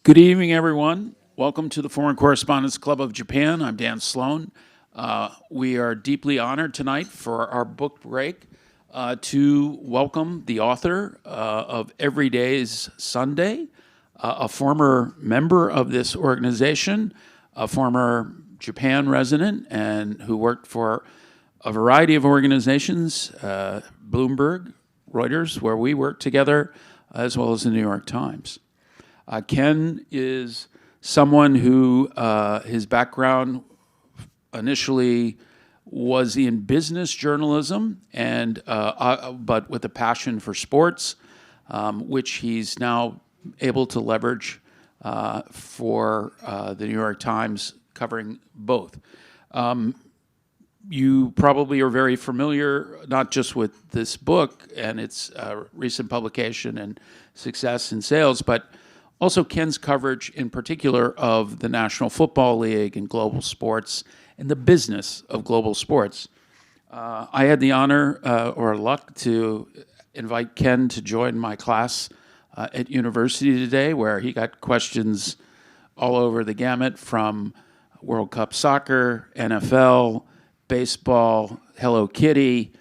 Good evening, everyone. Welcome to the Foreign Correspondents Club of Japan. I'm Dan Sloan. We are deeply honored tonight for our book break to welcome the author of Every Day's Sunday, a former member of this organization, a former Japan resident, and who worked for a variety of organizations, Bloomberg, Reuters, where we worked together, as well as the New York Times. Ken is someone who his background initially was in business journalism, and but with a passion for sports, which he's now able to leverage for the New York Times, covering both. You probably are very familiar not just with this book and its recent publication and success in sales, but also Ken's coverage in particular of the National Football League and global sports and the business of global sports. I had the honor or luck to invite Ken to join my class at university today, where he got questions all over the gamut from World Cup soccer, NFL, baseball, Hello Kitty.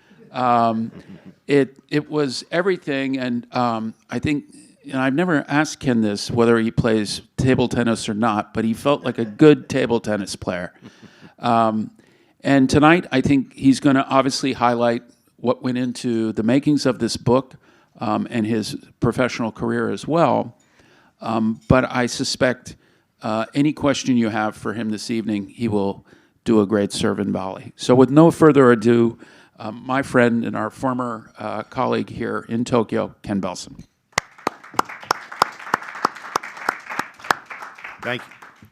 It was everything, and I think, I've never asked Ken this, whether he plays table tennis or not, but he felt like a good table tennis player. And tonight, I think he's going to obviously highlight what went into the makings of this book and his professional career as well. But I suspect any question you have for him this evening, he will do a great serve volley. So with no further ado, my friend and our former colleague here in Tokyo, Ken Belson.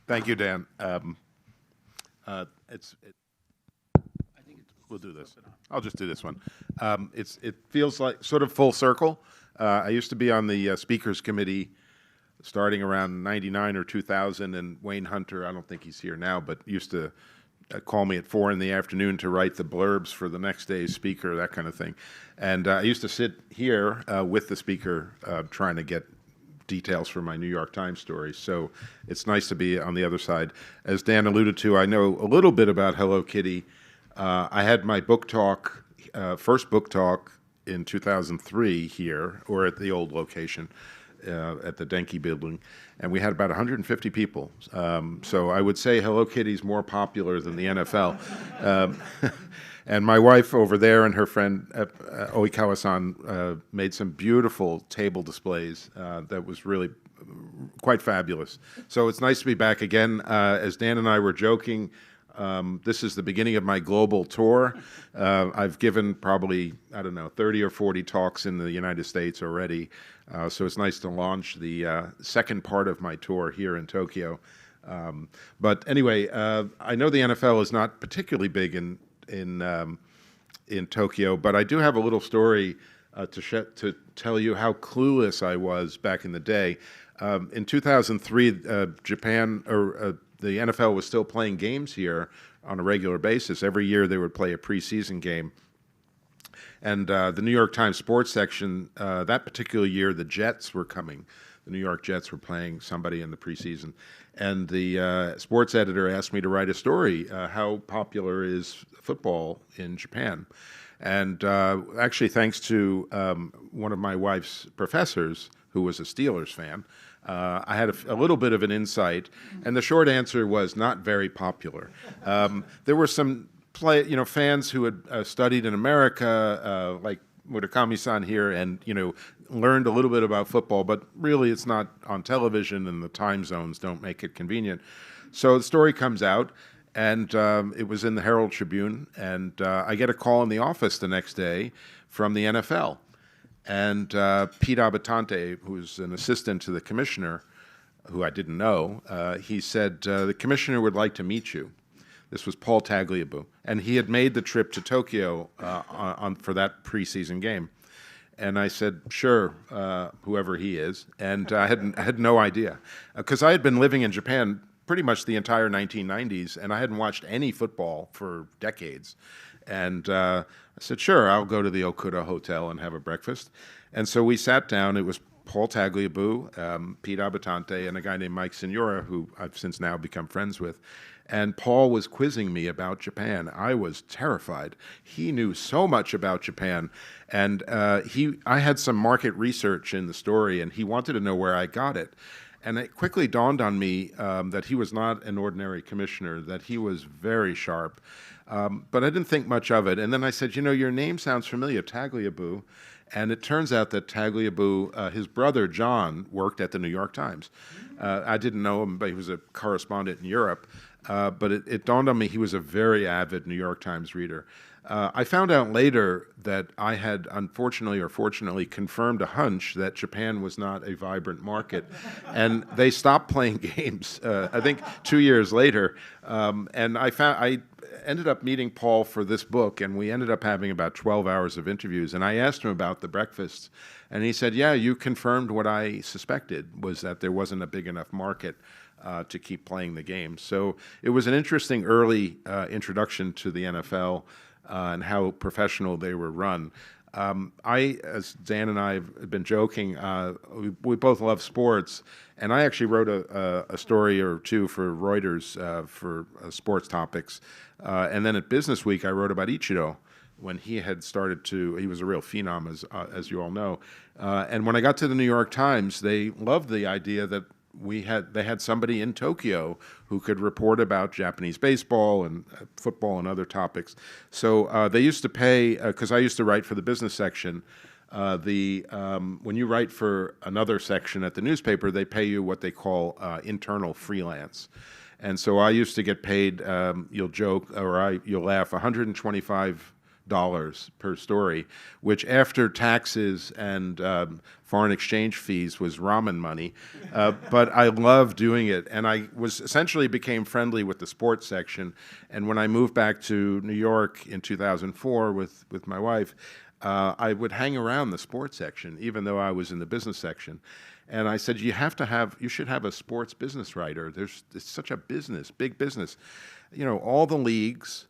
Thank you, Dan. We'll do this. I'll just do this one. It feels like sort of full circle. I used to be on the speakers committee starting around '99 or 2000, and Wayne Hunter, I don't think he's here now, but used to call me at 4 p.m. to write the blurbs for the next day's speaker, that kind of thing. And I used to sit here with the speaker trying to get details for my New York Times stories. So it's nice to be on the other side. As Dan alluded to, I know a little bit about Hello Kitty. I had my book talk, first book talk in 2003 here, or at the old location, at the Denki building, and we had about 150 people. So I would say Hello Kitty's more popular than the NFL. And my wife over there and her friend Oikawa-san made some beautiful table displays that was really quite fabulous. So it's nice to be back again. As Dan and I were joking, this is the beginning of my global tour. I've given probably, 30 or 40 talks in the United States already. So it's nice to launch the second part of my tour here in Tokyo. But anyway, I know the NFL is not particularly big in Tokyo, but I do have a little story to tell you how clueless I was back in the day. In 2003, Japan, or the NFL was still playing games here on a regular basis. Every year they would play a preseason game. And the New York Times sports section, that particular year, the Jets were coming. The New York Jets were playing somebody in the preseason. And the sports editor asked me to write a story, how popular is football in Japan? And actually, thanks to one of my wife's professors, who was a Steelers fan, I had a little bit of an insight. And the short answer was not very popular. There were some fans who had studied in America, like Murakami-san here, and learned a little bit about football, but really it's not on television, and the time zones don't make it convenient. So the story comes out, and it was in the Herald Tribune, and I get a call in the office the next day from the NFL. And Pete Abitante, who's an assistant to the commissioner, who I didn't know, he said, the commissioner would like to meet you. This was Paul Tagliabue, and he had made the trip to Tokyo for that preseason game. And I said, sure, whoever he is. And I had no idea, because I had been living in Japan pretty much the entire 1990s, and I hadn't watched any football for decades. And I said, sure, I'll go to the Okuda Hotel and have a breakfast. And so we sat down. It was Paul Tagliabue, Pete Abitante, and a guy named Mike Signora, who I've since now become friends with. And Paul was quizzing me about Japan. I was terrified. He knew so much about Japan, and I had some market research in the story, and he wanted to know where I got it. And it quickly dawned on me that he was not an ordinary commissioner, that he was very sharp. But I didn't think much of it. And then I said, your name sounds familiar, Tagliabue. And it turns out that Tagliabue, his brother John, worked at the New York Times. I didn't know him, but he was a correspondent in Europe. But it dawned on me he was a very avid New York Times reader. I found out later that I had, unfortunately or fortunately, confirmed a hunch that Japan was not a vibrant market, and they stopped playing games. I think 2 years later, and I ended up meeting Paul for this book, and we ended up having about 12 hours of interviews. And I asked him about the breakfasts, and he said, "Yeah, you confirmed what I suspected, was that there wasn't a big enough market to keep playing the game." So it was an interesting early introduction to the NFL. And how professional they were run. As Dan and I have been joking, we both love sports, and I actually wrote a story or two for Reuters for sports topics. And then at Business Week, I wrote about Ichiro when he had started he was a real phenom, as you all know. And when I got to the New York Times, they loved the idea that they had somebody in Tokyo who could report about Japanese baseball and football and other topics. So they used to pay, because I used to write for the business section, when you write for another section at the newspaper, they pay you what they call internal freelance. And so I used to get paid, you'll joke, or you'll laugh, $125 per story, which after taxes and foreign exchange fees was ramen money. But I loved doing it, and I essentially became friendly with the sports section. And when I moved back to New York in 2004 with my wife, I would hang around the sports section, even though I was in the business section. And I said, you should have a sports business writer. It's such a big business. All the leagues,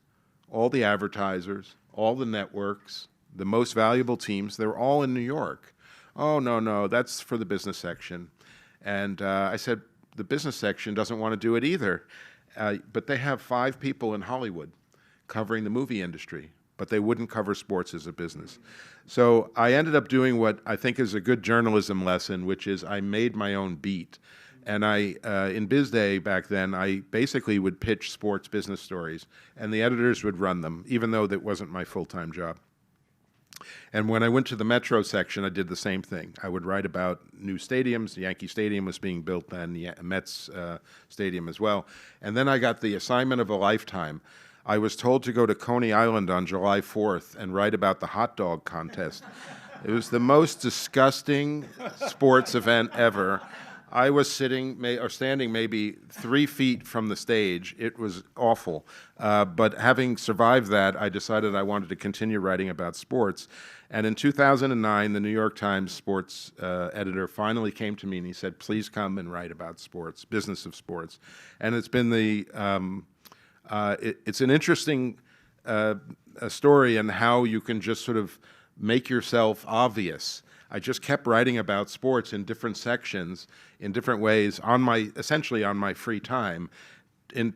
all the advertisers, all the networks, the most valuable teams, they're all in New York. Oh, no, that's for the business section. And I said, the business section doesn't want to do it either. But they have 5 people in Hollywood covering the movie industry, but they wouldn't cover sports as a business. So I ended up doing what I think is a good journalism lesson, which is I made my own beat. And in BizDay back then, I basically would pitch sports business stories, and the editors would run them, even though that wasn't my full-time job. And when I went to the Metro section, I did the same thing. I would write about new stadiums. Yankee Stadium was being built then, the Mets Stadium as well. And then I got the assignment of a lifetime. I was told to go to Coney Island on July 4th and write about the hot dog contest. It was the most disgusting sports event ever. I was standing maybe 3 feet from the stage. It was awful. But having survived that, I decided I wanted to continue writing about sports. And in 2009, the New York Times sports editor finally came to me and he said, "Please come and write about sports, business of sports." And it's been it's an interesting story and how you can just sort of make yourself obvious. I just kept writing about sports in different sections, in different ways, essentially on my free time,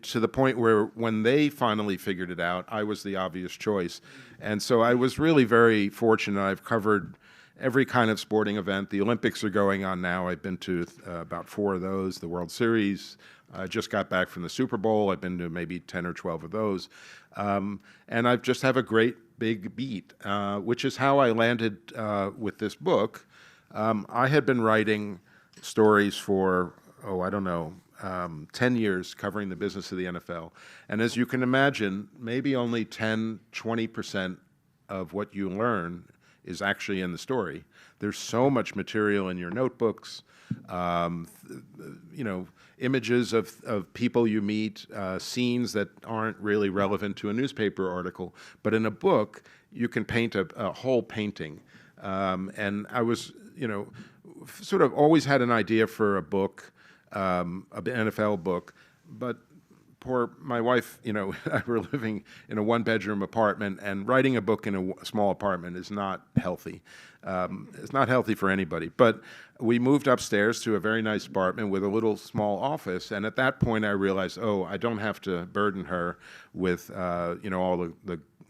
to the point where when they finally figured it out, I was the obvious choice. And so I was really very fortunate. I've covered every kind of sporting event. The Olympics are going on now. I've been to about 4 of those, the World Series. I just got back from the Super Bowl. I've been to maybe 10 or 12 of those. And I just have a great big beat, which is how I landed with this book. I had been writing stories for, 10 years covering the business of the NFL. And as you can imagine, maybe only 10, 20% of what you learn is actually in the story. There's so much material in your notebooks, images of people you meet, scenes that aren't really relevant to a newspaper article. But in a book, you can paint a whole painting. And I was, sort of always had an idea for a book, an NFL book, but my wife, we're living in a one-bedroom apartment, and writing a book in a small apartment is not healthy. It's not healthy for anybody. But we moved upstairs to a very nice apartment with a little small office, and at that point I realized, I don't have to burden her with, all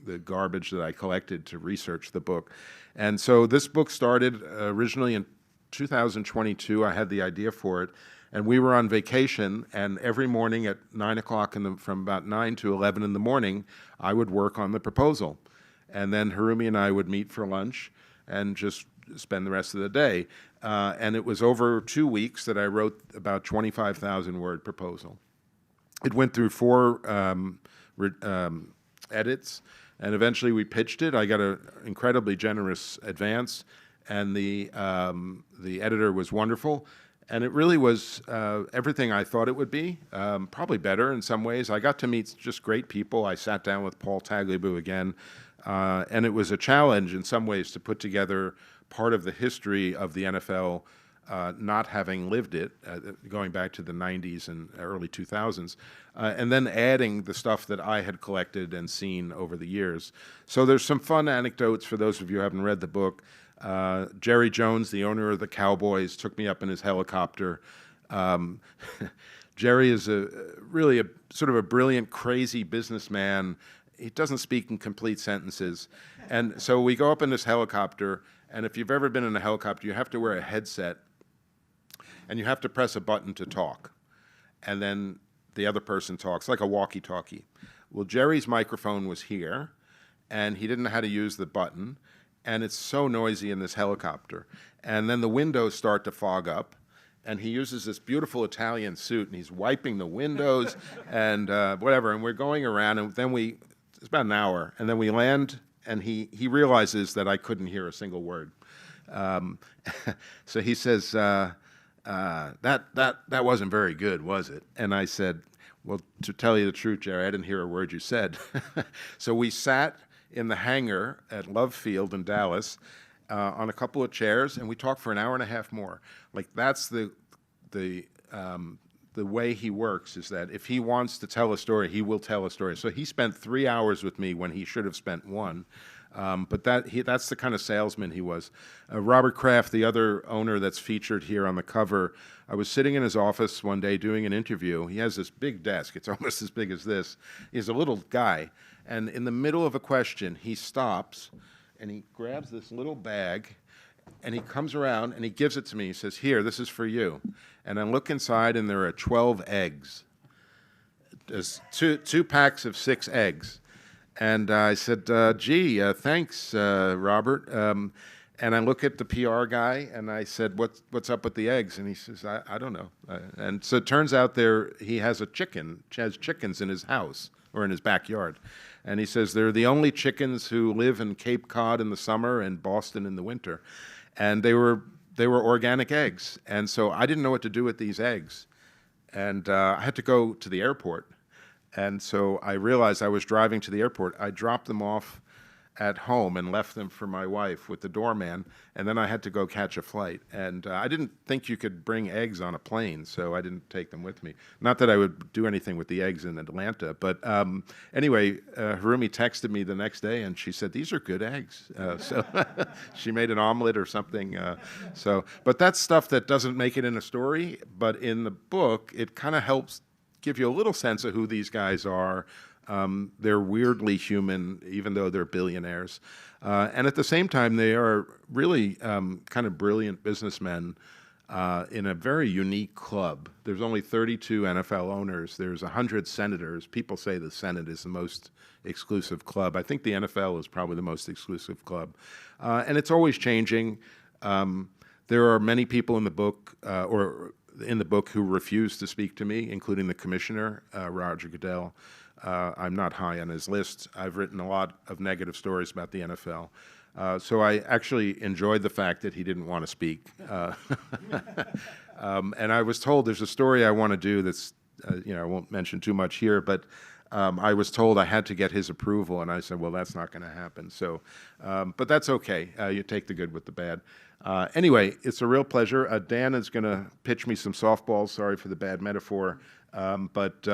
the garbage that I collected to research the book. And so this book started originally in 2022. I had the idea for it. And we were on vacation, and every morning at 9 o'clock, from about 9 to 11 in the morning, I would work on the proposal. And then Harumi and I would meet for lunch and just spend the rest of the day. And it was over 2 weeks that I wrote about 25,000-word proposal. It went through 4 edits, and eventually we pitched it. I got an incredibly generous advance, and the editor was wonderful. And it really was everything I thought it would be, probably better in some ways. I got to meet just great people. I sat down with Paul Tagliabue again, and it was a challenge in some ways to put together part of the history of the NFL, not having lived it, going back to the 90s and early 2000s, and then adding the stuff that I had collected and seen over the years. So there's some fun anecdotes for those of you who haven't read the book. Jerry Jones, the owner of the Cowboys, took me up in his helicopter. Jerry is really a sort of a brilliant, crazy businessman. He doesn't speak in complete sentences. And so we go up in this helicopter, and if you've ever been in a helicopter, you have to wear a headset, and you have to press a button to talk. And then the other person talks, like a walkie-talkie. Well, Jerry's microphone was here, and he didn't know how to use the button. And it's so noisy in this helicopter. And then the windows start to fog up, and he uses this beautiful Italian suit, and he's wiping the windows and whatever. And we're going around, and then it's about an hour, and then we land, and he realizes that I couldn't hear a single word. So he says, that wasn't very good, was it? And I said, well, to tell you the truth, Jerry, I didn't hear a word you said. So we sat in the hangar at Love Field in Dallas on a couple of chairs, and we talked for an hour and a half more. Like, that's the way he works, is that if he wants to tell a story, he will tell a story. So he spent 3 hours with me when he should have spent 1. But that's the kind of salesman he was. Robert Kraft, the other owner that's featured here on the cover, I was sitting in his office one day doing an interview. He has this big desk. It's almost as big as this. He's a little guy. And in the middle of a question, he stops, and he grabs this little bag, and he comes around, and he gives it to me. He says, here, this is for you. And I look inside, and there are 12 eggs. There's two packs of 6 eggs. And I said, thanks, Robert. And I look at the PR guy, and I said, what's up with the eggs? And he says, I don't know. And so it turns out he has chickens in his house or in his backyard. And he says they're the only chickens who live in Cape Cod in the summer and Boston in the winter. And they were organic eggs. And so I didn't know what to do with these eggs. And I had to go to the airport. And so I realized I was driving to the airport. I dropped them off at home and left them for my wife with the doorman, and then I had to go catch a flight. And I didn't think you could bring eggs on a plane, so I didn't take them with me. Not that I would do anything with the eggs in Atlanta, but anyway, Harumi texted me the next day, and she said, these are good eggs. So she made an omelet or something. But that's stuff that doesn't make it in a story, but in the book, it kind of helps give you a little sense of who these guys are. They're weirdly human, even though they're billionaires. And at the same time, they are really kind of brilliant businessmen in a very unique club. There's only 32 NFL owners. There's 100 senators. People say the Senate is the most exclusive club. I think the NFL is probably the most exclusive club. And it's always changing. There are many people in the book, who refuse to speak to me, including the commissioner, Roger Goodell. I'm not high on his list. I've written a lot of negative stories about the NFL. So I actually enjoyed the fact that he didn't want to speak. And I was told there's a story I want to do that's, I won't mention too much here, but I was told I had to get his approval, and I said, well, that's not going to happen. So, but that's okay. You take the good with the bad. Anyway, it's a real pleasure. Dan is going to pitch me some softballs. Sorry for the bad metaphor. But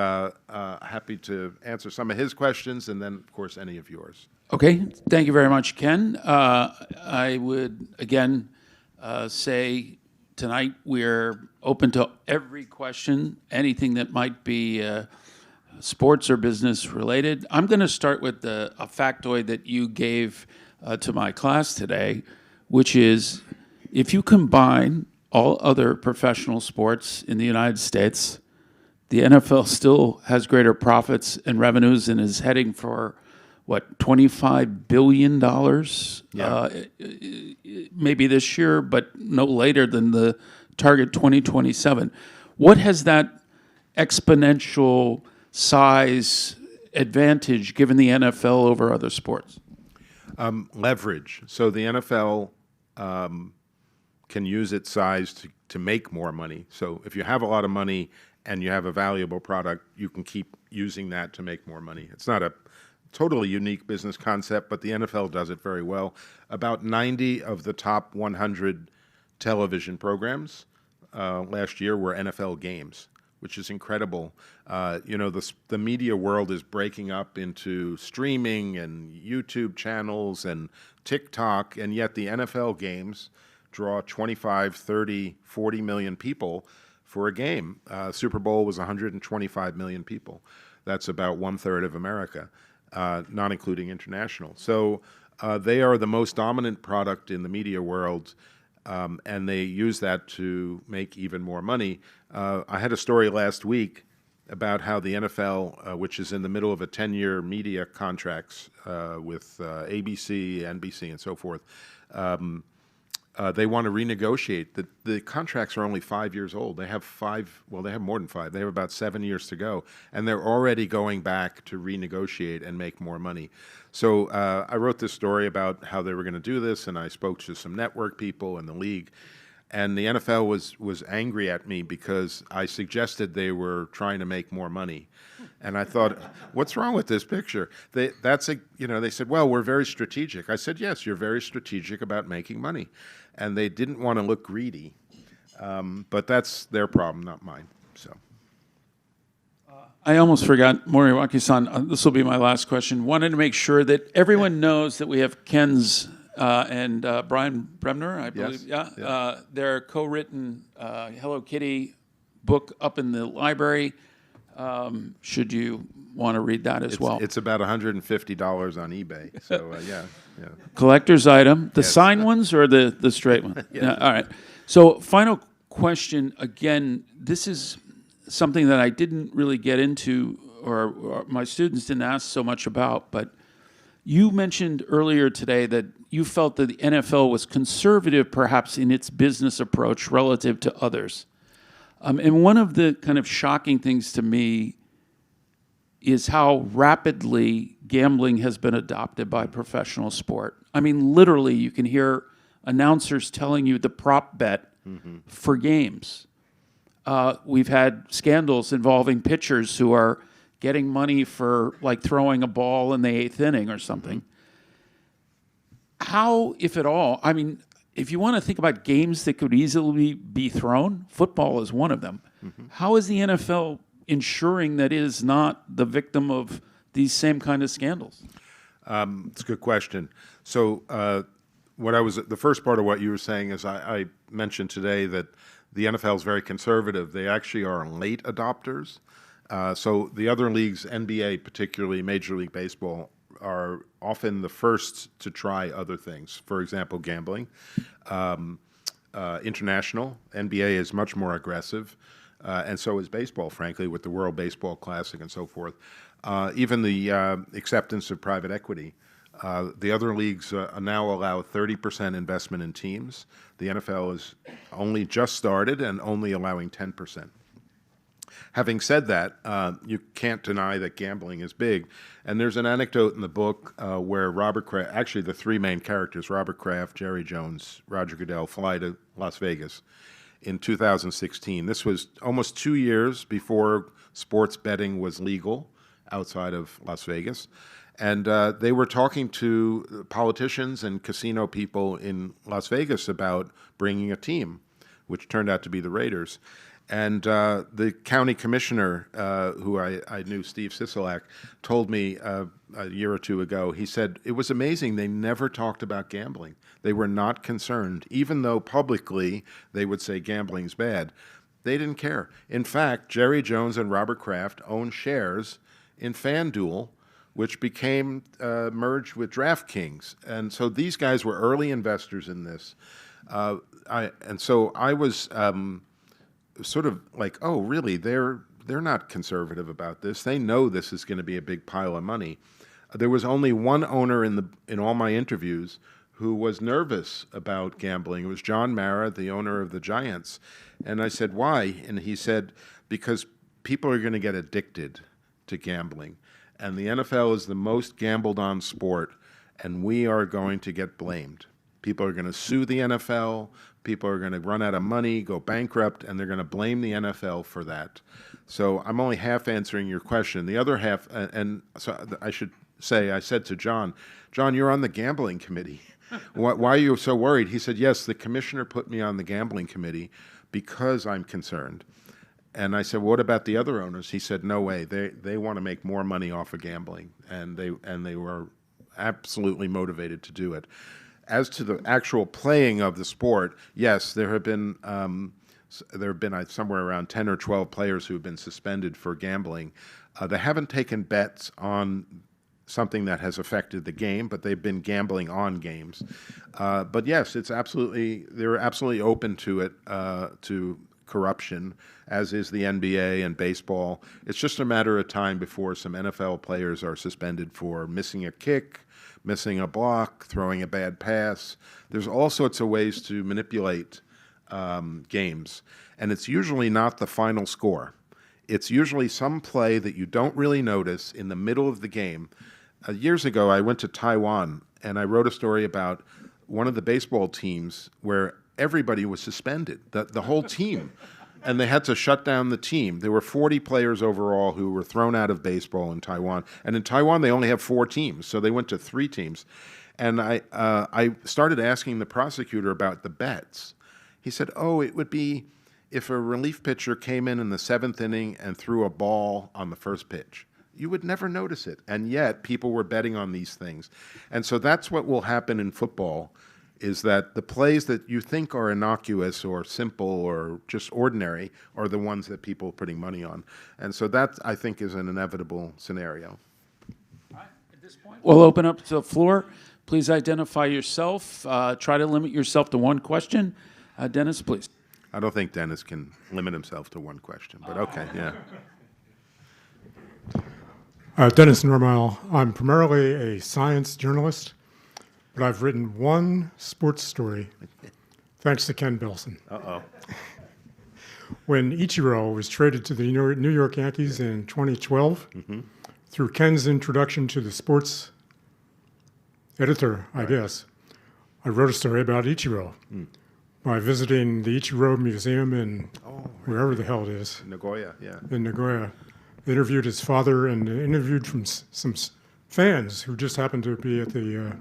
happy to answer some of his questions, and then, of course, any of yours. Okay, thank you very much, Ken. I would again say tonight we're open to every question, anything that might be sports or business related. I'm going to start with a factoid that you gave to my class today, which is if you combine all other professional sports in the United States, the NFL still has greater profits and revenues and is heading for, what, $25 billion maybe this year, but no later than the target 2027. What has that exponential size advantage given the NFL over other sports? Leverage. So the NFL can use its size to make more money. So if you have a lot of money and you have a valuable product, you can keep using that to make more money. It's not a totally unique business concept, but the NFL does it very well. About 90 of the top 100 television programs last year were NFL games, which is incredible. The media world is breaking up into streaming and YouTube channels and TikTok, and yet the NFL games draw 25, 30, 40 million people for a game. Super Bowl was 125 million people. That's about 1/3 of America, not including international. So they are the most dominant product in the media world, and they use that to make even more money. I had a story last week about how the NFL, which is in the middle of a 10-year media contracts with ABC, NBC, and so forth, they want to renegotiate. The contracts are only 5 years old. They have they have more than 5. They have about 7 years to go. And they're already going back to renegotiate and make more money. So I wrote this story about how they were going to do this, and I spoke to some network people in the league. And the NFL was angry at me because I suggested they were trying to make more money. And I thought, what's wrong with this picture? They said, well, we're very strategic. I said, yes, you're very strategic about making money. And they didn't want to look greedy. But that's their problem, not mine. So. I almost forgot, Moriwaki-san, this will be my last question. Wanted to make sure that everyone knows that we have Ken's and Brian Bremner, I believe. Yes. Yeah. Their co-written Hello Kitty book up in the library. Should you want to read that as well? It's about $150 on eBay. So, yeah. Collector's item. The Yes. signed ones or the straight one? Yes. Yeah, all right. So final question. Again, this is something that I didn't really get into or my students didn't ask so much about, but you mentioned earlier today that you felt that the NFL was conservative perhaps in its business approach relative to others. And one of the kind of shocking things to me is how rapidly gambling has been adopted by professional sport. I mean, literally, you can hear announcers telling you the prop bet for games. We've had scandals involving pitchers who are getting money for like throwing a ball in the 8th inning or something. How, if at all, I mean, if you want to think about games that could easily be thrown, football is one of them. How is the NFL ensuring that it is not the victim of these same kind of scandals? It's a good question. So the first part of what you were saying is I mentioned today that the NFL is very conservative. They actually are late adopters. So the other leagues, NBA particularly, Major League Baseball, are often the first to try other things. For example, gambling. International, NBA is much more aggressive, and so is baseball, frankly, with the World Baseball Classic and so forth. Even the acceptance of private equity. The other leagues now allow 30% investment in teams. The NFL is only just started and only allowing 10%. Having said that, you can't deny that gambling is big. And there's an anecdote in the book where Robert Kraft, actually the three main characters, Robert Kraft, Jerry Jones, Roger Goodell, fly to Las Vegas in 2016. This was almost 2 years before sports betting was legal outside of Las Vegas. And they were talking to politicians and casino people in Las Vegas about bringing a team, which turned out to be the Raiders. And the county commissioner, who I knew, Steve Sisolak, told me a year or two ago, he said, it was amazing. They never talked about gambling. They were not concerned. Even though publicly they would say gambling's bad, they didn't care. In fact, Jerry Jones and Robert Kraft owned shares in FanDuel, which became merged with DraftKings. And so these guys were early investors in this. So I was sort of like, oh, really? They're not conservative about this. They know this is going to be a big pile of money. There was only one owner in all my interviews who was nervous about gambling. It was John Mara, the owner of the Giants. And I said, why? And he said, because people are going to get addicted to gambling. And the NFL is the most gambled on sport, and we are going to get blamed. People are going to sue the NFL. People are going to run out of money, go bankrupt, and they're going to blame the NFL for that. So I'm only half answering your question. The other half, and so I should say, I said to John, you're on the gambling committee. Why are you so worried? He said, yes, the commissioner put me on the gambling committee because I'm concerned. And I said, what about the other owners? He said, no way. They want to make more money off of gambling, and they were absolutely motivated to do it. As to the actual playing of the sport, yes, there have been somewhere around 10 or 12 players who have been suspended for gambling. They haven't taken bets on something that has affected the game, but they've been gambling on games. But yes, they're absolutely open to it, to corruption, as is the NBA and baseball. It's just a matter of time before some NFL players are suspended for missing a kick, missing a block, throwing a bad pass. There's all sorts of ways to manipulate games, and it's usually not the final score. It's usually some play that you don't really notice in the middle of the game. Years ago, I went to Taiwan, and I wrote a story about one of the baseball teams where everybody was suspended, the whole team, and they had to shut down the team. There were 40 players overall who were thrown out of baseball in Taiwan, and in Taiwan they only have 4 teams, so they went to 3 teams. And I started asking the prosecutor about the bets. He said, oh, it would be if a relief pitcher came in the 7th inning and threw a ball on the first pitch. You would never notice it, and yet people were betting on these things. And so that's what will happen in football, is that the plays that you think are innocuous or simple or just ordinary are the ones that people are putting money on. And so that, I think, is an inevitable scenario. All right. At this point, we'll open up to the floor. Please identify yourself. Try to limit yourself to one question. Dennis, please. I don't think Dennis can limit himself to one question, but okay, yeah. Dennis Normile. I'm primarily a science journalist, but I've written one sports story, thanks to Ken Belson. Uh-oh. When Ichiro was traded to the New York Yankees in 2012, through Ken's introduction to the sports editor, I guess, I wrote a story about Ichiro by visiting the Ichiro Museum in wherever the hell it is. Nagoya, yeah. In Nagoya. Interviewed his father and interviewed from some fans who just happened to be at the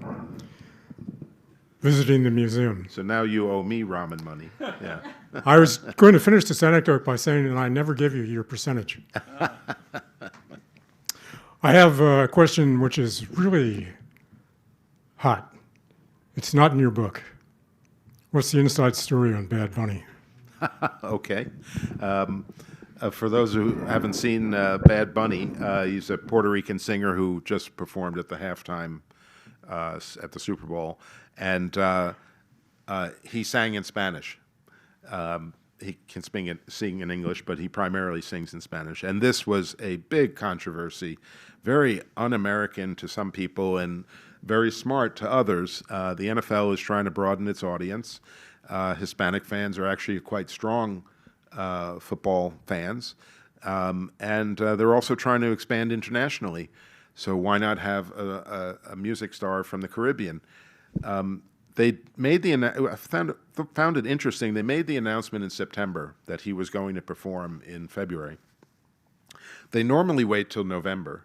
visiting the museum. So now you owe me ramen money. Yeah. I was going to finish this anecdote by saying that I never give you your percentage. I have a question which is really hot. It's not in your book. What's the inside story on Bad Bunny? Okay. For those who haven't seen Bad Bunny, he's a Puerto Rican singer who just performed at the halftime at the Super Bowl, and he sang in Spanish. He can sing in English, but he primarily sings in Spanish. And this was a big controversy, very un-American to some people and very smart to others. The NFL is trying to broaden its audience. Hispanic fans are actually quite strong football fans, and they're also trying to expand internationally. So why not have a music star from the Caribbean? They made I found it interesting. They made the announcement in September that he was going to perform in February. They normally wait till November,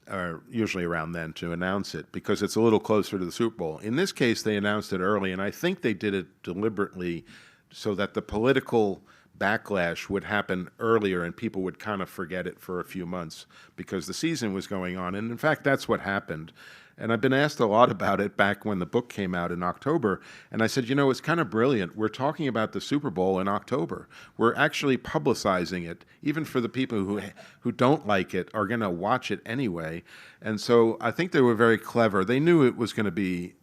or usually around then, to announce it because it's a little closer to the Super Bowl. In this case, they announced it early, and I think they did it deliberately so that the political backlash would happen earlier and people would kind of forget it for a few months because the season was going on. And in fact, that's what happened. And I've been asked a lot about it back when the book came out in October. And I said, it's kind of brilliant. We're talking about the Super Bowl in October. We're actually publicizing it. Even for the people who don't like it are going to watch it anyway. And so I think they were very clever. They knew it was going to be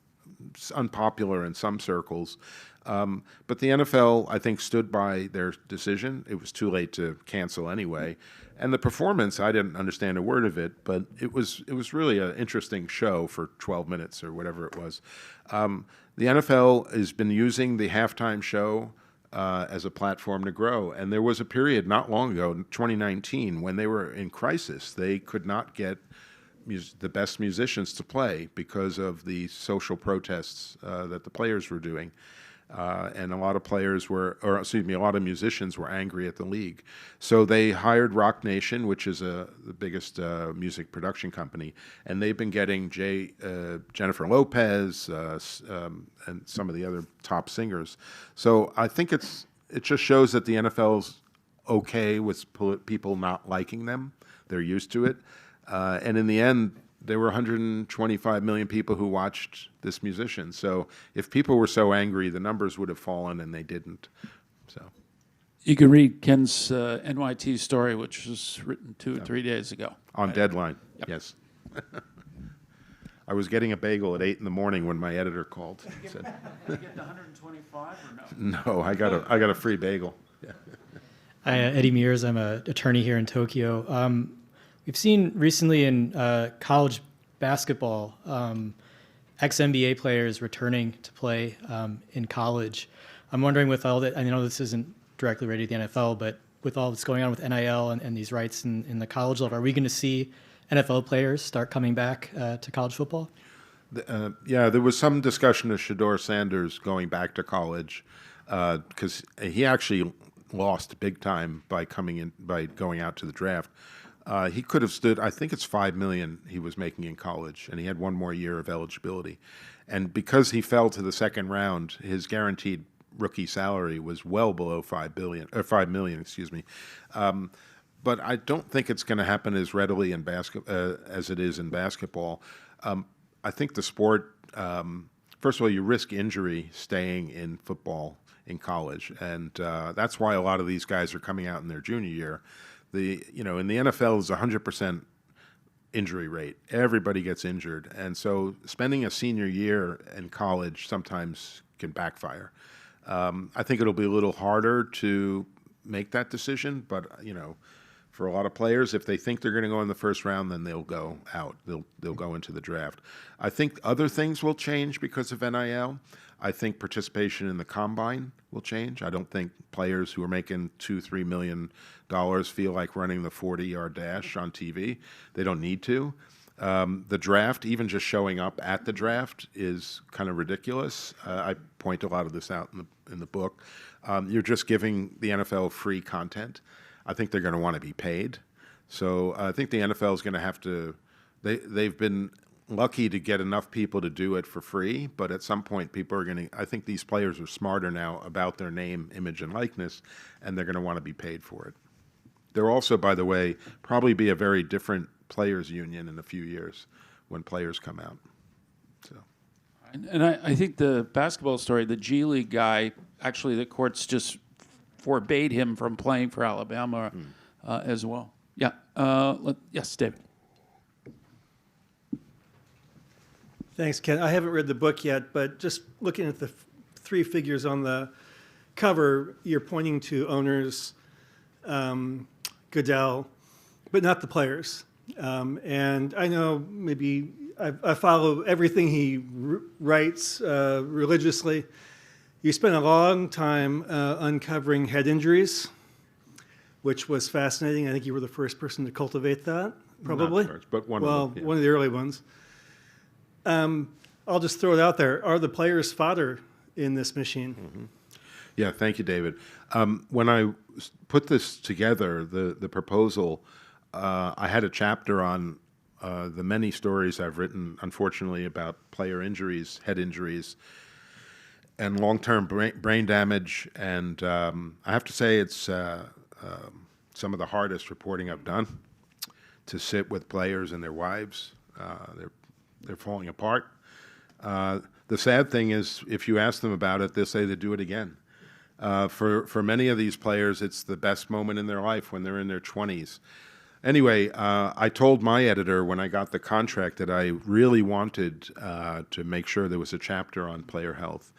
unpopular in some circles. But the NFL, I think, stood by their decision. It was too late to cancel anyway. And the performance, I didn't understand a word of it, but it was really an interesting show for 12 minutes or whatever it was. The NFL has been using the halftime show as a platform to grow. And there was a period not long ago, in 2019, when they were in crisis. They could not get the best musicians to play because of the social protests that the players were doing. And a lot of a lot of musicians were angry at the league. So they hired Rock Nation, which is the biggest music production company, and they've been getting Jennifer Lopez and some of the other top singers. So I think it just shows that the NFL's okay with people not liking them. They're used to it. And in the end, there were 125 million people who watched this musician. So if people were so angry, the numbers would have fallen, and they didn't. So You can read Ken's NYT story, which was written 2 or 3 days ago. On Deadline, Yep. yes. I was getting a bagel at 8 in the morning when my editor called. Did you get the 125 or no? No, I got a free bagel. Hi, Eddie Mears. I'm an attorney here in Tokyo. We've seen recently in college basketball, ex-NBA players returning to play in college. I'm wondering, with all that, I know this isn't directly related to the NFL, but with all that's going on with NIL and these rights in the college level, are we going to see NFL players start coming back to college football? Yeah, there was some discussion of Shedeur Sanders going back to college because he actually lost big time by going out to the draft. He could have stood, I think it's $5 million he was making in college, and he had one more year of eligibility. And because he fell to the second round, his guaranteed rookie salary was well below $5 million, excuse me. But I don't think it's going to happen as readily in as it is in basketball. I think the sport, first of all, you risk injury staying in football in college, and that's why a lot of these guys are coming out in their junior year. In the NFL is 100% injury rate. Everybody gets injured, and so spending a senior year in college sometimes can backfire. I think it'll be a little harder to make that decision, but for a lot of players, if they think they're going to go in the first round, then they'll go out. They'll go into the draft. I think other things will change because of NIL. I think participation in the combine will change. I don't think players who are making $2-3 million feel like running the 40-yard dash on TV. They don't need to. The draft, even just showing up at the draft, is kind of ridiculous. I point a lot of this out in the book. You're just giving the NFL free content. I think they're going to want to be paid. So I think the NFL is going to have to. They've been lucky to get enough people to do it for free, but at some point people are going to. I think these players are smarter now about their name, image, and likeness, and they're going to want to be paid for it. There'll also, by the way, probably be a very different players' union in a few years when players come out. So, And I think the basketball story, the G League guy, actually the courts just forbade him from playing for Alabama as well. Yeah. Yes, David. Thanks, Ken. I haven't read the book yet, but just looking at the three figures on the cover, you're pointing to owners, Goodell, but not the players. And I know maybe I follow everything he writes religiously. You spent a long time uncovering head injuries, which was fascinating. I think you were the first person to cultivate that, probably. Not first, but one of them, one of the early ones. I'll just throw it out there. Are the players fodder in this machine? Mm-hmm. Yeah, thank you, David. When I put this together, the proposal, I had a chapter on the many stories I've written, unfortunately, about player injuries, head injuries. and long-term brain damage. And I have to say it's some of the hardest reporting I've done, to sit with players and their wives. They're falling apart. The sad thing is, if you ask them about it, they'll say they do it again. For many of these players, it's the best moment in their life when they're in their 20s. Anyway, I told my editor when I got the contract that I really wanted to make sure there was a chapter on player health.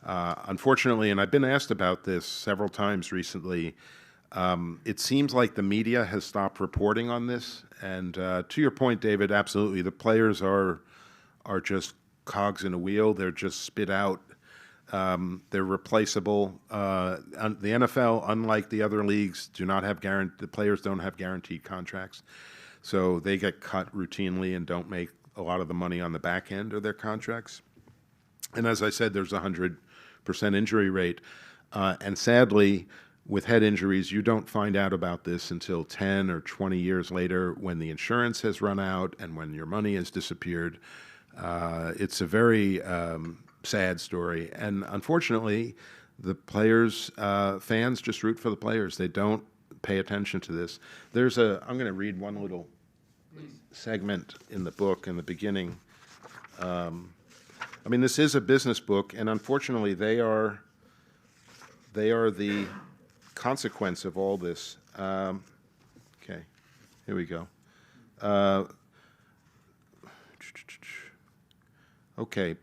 Unfortunately, and I've been asked about this several times recently, it seems like the media has stopped reporting on this. And to your point, David, absolutely, the players are just cogs in a wheel. They're just spit out. They're replaceable. The NFL, unlike the other leagues, the players don't have guaranteed contracts. So they get cut routinely and don't make a lot of the money on the back end of their contracts. And as I said, there's a 100% injury rate. And sadly, with head injuries, you don't find out about this until 10 or 20 years later, when the insurance has run out and when your money has disappeared. It's a very sad story. And unfortunately, the players, fans just root for the players. They don't pay attention to this. I'm going to read one little segment in the book in the beginning. I mean, this is a business book, and unfortunately, they are the consequence of all this. Okay, here we go. Okay,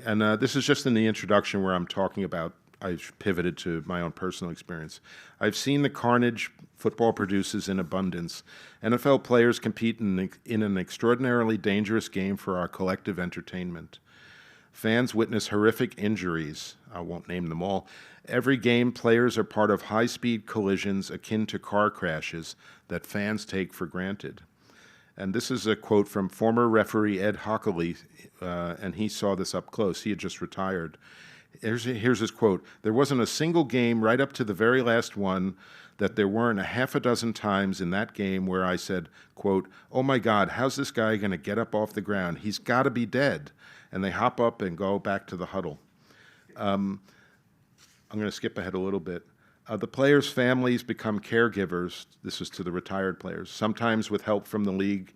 and this is just in the introduction where I'm talking about, I've pivoted to my own personal experience. I've seen the carnage football produces in abundance. NFL players compete in an extraordinarily dangerous game for our collective entertainment. Fans witness horrific injuries. I won't name them all. Every game, players are part of high-speed collisions akin to car crashes that fans take for granted. And this is a quote from former referee Ed Hockley, and he saw this up close. He had just retired. Here's his quote. "There wasn't a single game right up to the very last one that there weren't a half a dozen times in that game where I said, quote, 'Oh my God, how's this guy going to get up off the ground? He's got to be dead.' And they hop up and go back to the huddle." I'm going to skip ahead a little bit. The players' families become caregivers. This is to the retired players, sometimes with help from the league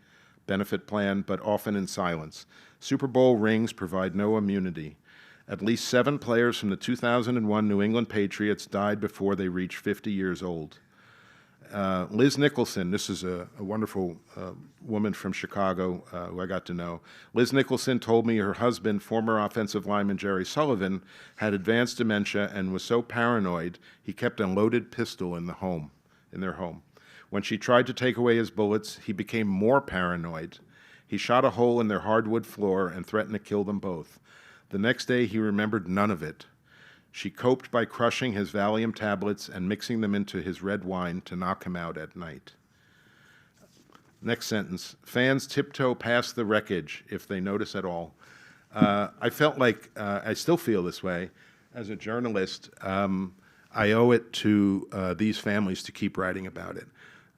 benefit plan, but often in silence. Super Bowl rings provide no immunity. At least 7 players from the 2001 New England Patriots died before they reached 50 years old. Liz Nicholson, this is a wonderful woman from Chicago who I got to know. Liz Nicholson told me her husband, former offensive lineman Jerry Sullivan, had advanced dementia and was so paranoid he kept a loaded pistol in their home. When she tried to take away his bullets, he became more paranoid. He shot a hole in their hardwood floor and threatened to kill them both. The next day, he remembered none of it. She coped by crushing his Valium tablets and mixing them into his red wine to knock him out at night. Next sentence. Fans tiptoe past the wreckage if they notice at all. I felt like, I still feel this way, as a journalist, I owe it to these families to keep writing about it.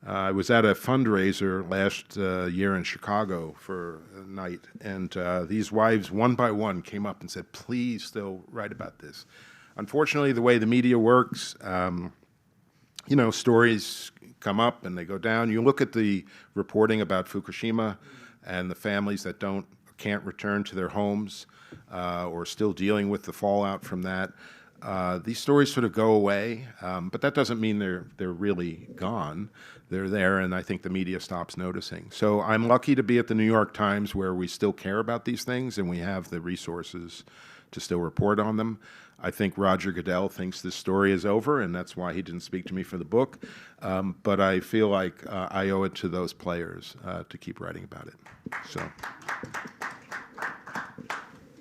I was at a fundraiser last year in Chicago for a night, and these wives, one by one, came up and said, "Please still write about this." Unfortunately, the way the media works, stories come up and they go down. You look at the reporting about Fukushima and the families that can't return to their homes or still dealing with the fallout from that. These stories sort of go away, but that doesn't mean they're really gone. They're there, and I think the media stops noticing. So I'm lucky to be at the New York Times, where we still care about these things and we have the resources to still report on them. I think Roger Goodell thinks this story is over, and that's why he didn't speak to me for the book. But I feel like I owe it to those players to keep writing about it. So,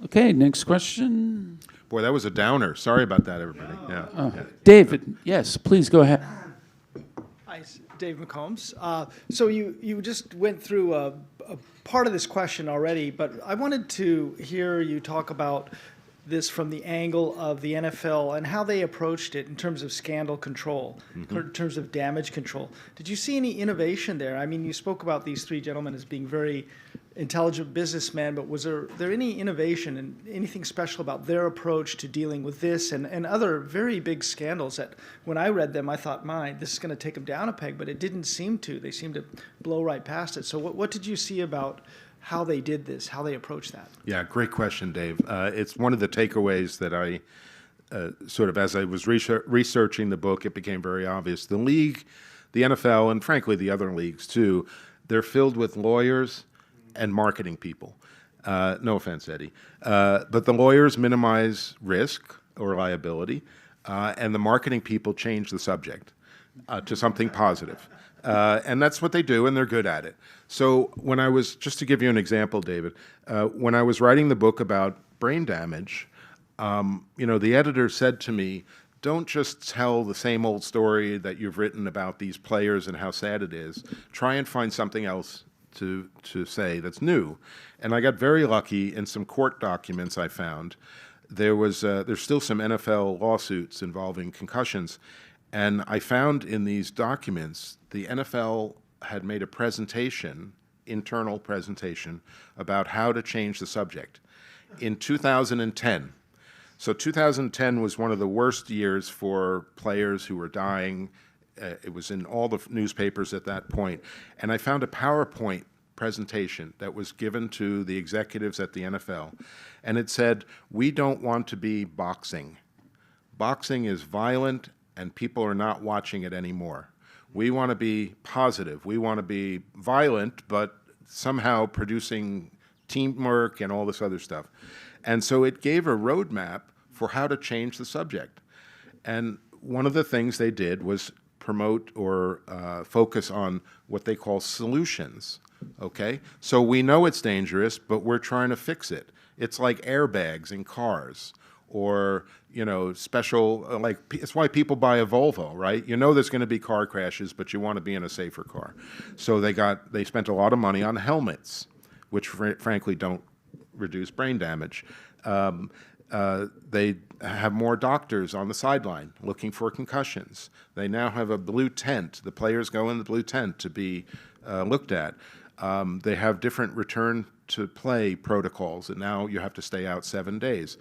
Okay, next question. boy, that was a downer. Sorry about that, everybody. Yeah. David, yes, please go ahead. Hi, Dave McCombs. So you just went through a part of this question already, but I wanted to hear you talk about this from the angle of the NFL and how they approached it in terms of scandal control, in terms of damage control. Did you see any innovation there? I mean, you spoke about these 3 gentlemen as being very intelligent businessmen, but was there any innovation and anything special about their approach to dealing with this and other very big scandals that when I read them, I thought, this is going to take them down a peg, but it didn't seem to. They seemed to blow right past it. So what did you see about how they did this, how they approached that? Yeah, great question, Dave. It's one of the takeaways that I sort of, as I was researching the book, it became very obvious. The league, the NFL, and frankly the other leagues too, they're filled with lawyers and marketing people. No offense, Eddie. But the lawyers minimize risk or liability, and the marketing people change the subject to something positive. And that's what they do, and they're good at it. So just to give you an example, David, when I was writing the book about brain damage, the editor said to me, don't just tell the same old story that you've written about these players and how sad it is. Try and find something else to say that's new. And I got very lucky in some court documents I found. There's still some NFL lawsuits involving concussions. And I found in these documents, the NFL had made a internal presentation, about how to change the subject in 2010. So 2010 was one of the worst years for players who were dying. It was in all the newspapers at that point. And I found a PowerPoint presentation that was given to the executives at the NFL. And it said, we don't want to be boxing. Boxing is violent and people are not watching it anymore. We want to be positive. We want to be violent, but somehow producing teamwork and all this other stuff. And so it gave a roadmap for how to change the subject. And one of the things they did was promote or focus on what they call solutions, okay? So we know it's dangerous, but we're trying to fix it. It's like airbags in cars or, special, it's why people buy a Volvo, right? You know there's going to be car crashes, but you want to be in a safer car. So they spent a lot of money on helmets, which frankly don't reduce brain damage. They have more doctors on the sideline looking for concussions. They now have a blue tent. The players go in the blue tent to be looked at. They have different return to play protocols, and now you have to stay out 7 days.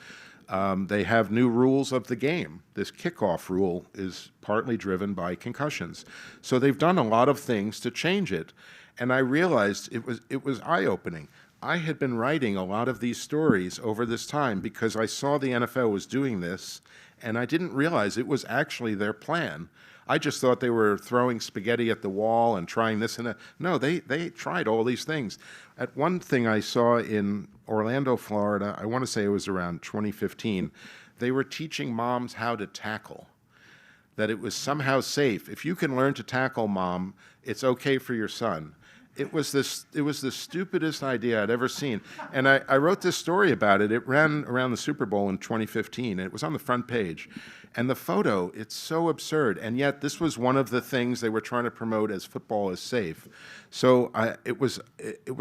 They have new rules of the game. This kickoff rule is partly driven by concussions. So they've done a lot of things to change it, and I realized it was eye-opening. I had been writing a lot of these stories over this time because I saw the NFL was doing this, and I didn't realize it was actually their plan. I just thought they were throwing spaghetti at the wall and trying this and that. No, they tried all these things. At one thing I saw in Orlando, Florida, I want to say it was around 2015, they were teaching moms how to tackle, that it was somehow safe. If you can learn to tackle, Mom, it's okay for your son. It was the stupidest idea I'd ever seen. And I wrote this story about it. It ran around the Super Bowl in 2015. And it was on the front page. And the photo, it's so absurd. And yet this was one of the things they were trying to promote as football is safe. So it was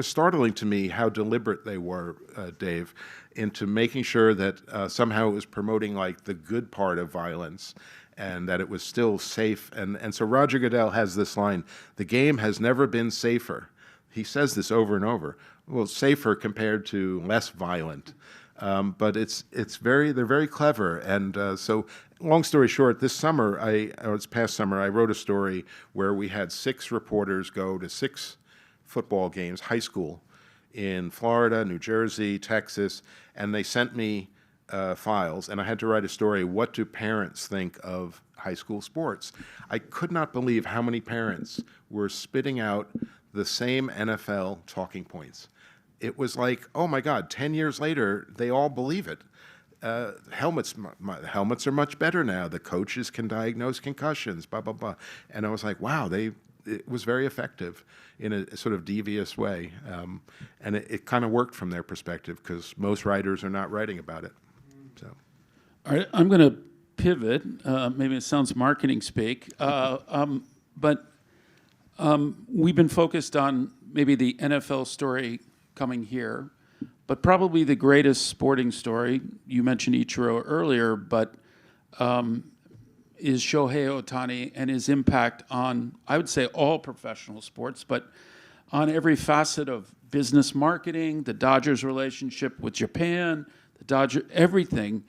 startling to me how deliberate they were, Dave, into making sure that somehow it was promoting like the good part of violence and that it was still safe. And so Roger Goodell has this line, the game has never been safer. He says this over and over. Well, safer compared to less violent. But they're very clever. And so long story short, this past summer, I wrote a story where we had 6 reporters go to 6 football games, high school, in Florida, New Jersey, Texas, and they sent me files, and I had to write a story, what do parents think of high school sports? I could not believe how many parents were spitting out the same NFL talking points. It was like, oh my God, 10 years later, they all believe it. Helmets are much better now. The coaches can diagnose concussions, blah, blah, blah. And I was like, wow, it was very effective in a sort of devious way. And it kind of worked from their perspective because most writers are not writing about it. So, all right, I'm going to pivot. Maybe it sounds marketing speak, but we've been focused on maybe the NFL story coming here, but probably the greatest sporting story, you mentioned Ichiro earlier, but is Shohei Ohtani and his impact on, I would say, all professional sports, but on every facet of business marketing, the Dodgers' relationship with Japan, the Dodger, everything.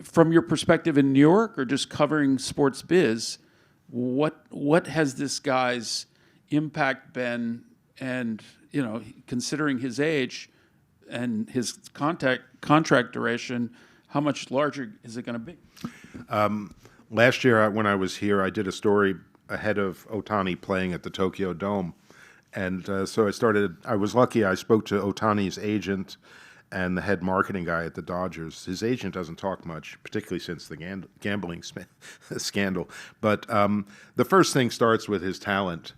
From your perspective in New York or just covering sports biz, what has this guy's impact been? And considering his age and his contract duration, how much larger is it going to be? Last year, when I was here, I did a story ahead of Ohtani playing at the Tokyo Dome. And so I was lucky. I spoke to Ohtani's agent and the head marketing guy at the Dodgers. His agent doesn't talk much, particularly since the gambling scandal. But the first thing starts with his talent.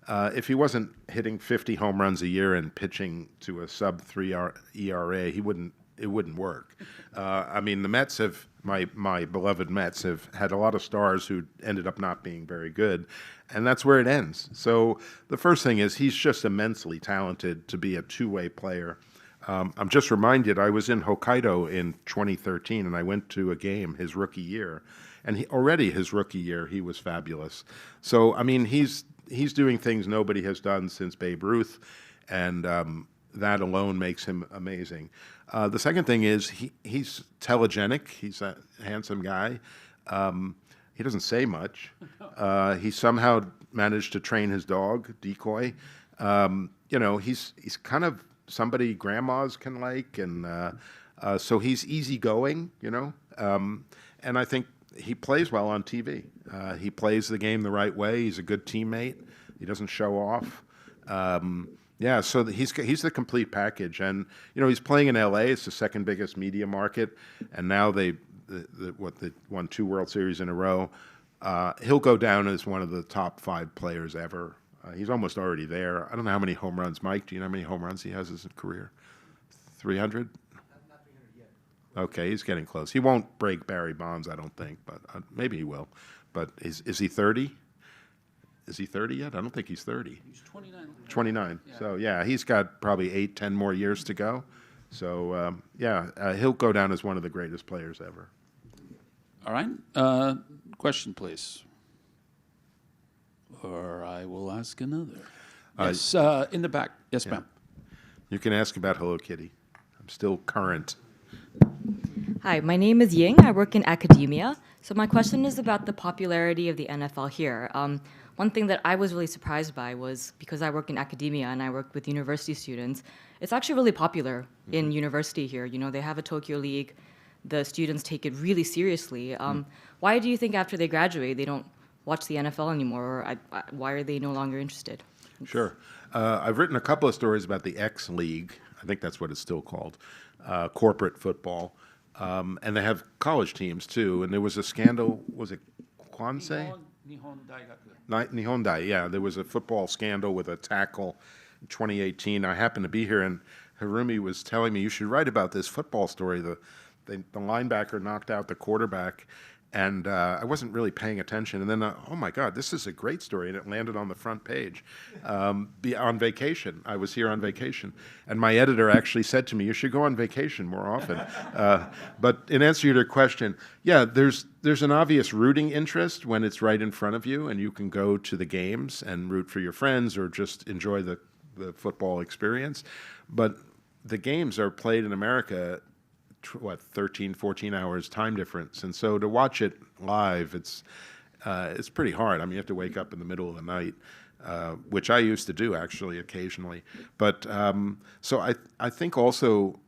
If he wasn't hitting 50 home runs a year and pitching to a sub-3 ERA, it wouldn't work. I mean, the Mets my beloved Mets have had a lot of stars who ended up not being very good, and that's where it ends. So the first thing is he's just immensely talented to be a two-way player. I'm just reminded I was in Hokkaido in 2013, and I went to a game his rookie year, and his rookie year he was fabulous. So I mean, he's doing things nobody has done since Babe Ruth, and that alone makes him amazing. The second thing is he's telegenic. He's a handsome guy. He doesn't say much. He somehow managed to train his dog, Decoy. He's kind of somebody grandmas can like, and so he's easygoing, and I think he plays well on TV. He plays the game the right way. He's a good teammate. He doesn't show off. So he's the complete package, and he's playing in L.A. It's the second biggest media market, and now they won 2 World Series in a row. He'll go down as one of the top 5 players ever. He's almost already there. I don't know how many home runs, Mike. Do you know how many home runs he has in his career? 300? Not 300 yet. Okay, he's getting close. He won't break Barry Bonds, I don't think, but maybe he will. But is he 30? Is he 30 yet? I don't think he's 30. He's 29. 29. Yeah. So, he's got probably 8-10 more years to go. So, he'll go down as one of the greatest players ever. All right. Question, please. Or I will ask another. Yes, in the back. Yes, ma'am. You can ask about Hello Kitty. I'm still current. Hi, my name is Ying. I work in academia. So my question is about the popularity of the NFL here. One thing that I was really surprised by was because I work in academia and I work with university students, it's actually really popular in university here. They have a Tokyo League. The students take it really seriously. Why do you think after they graduate they don't watch the NFL anymore, or why are they no longer interested? Sure. I've written a couple of stories about the X League. I think that's what it's still called, corporate football. And they have college teams, too. And there was a scandal, was it Kwansei? Nihon Dai, yeah. There was a football scandal with a tackle in 2018. I happened to be here, and Harumi was telling me, you should write about this football story. The linebacker knocked out the quarterback, and I wasn't really paying attention. And then, oh my God, this is a great story, and it landed on the front page. On vacation, I was here on vacation, and my editor actually said to me, "You should go on vacation more often." But in answer to your question, there's an obvious rooting interest when it's right in front of you, and you can go to the games and root for your friends or just enjoy the football experience. But the games are played in America. 13, 14 hours time difference, and so to watch it live, it's pretty hard. I mean, you have to wake up in the middle of the night, which I used to do actually occasionally. But so I think also,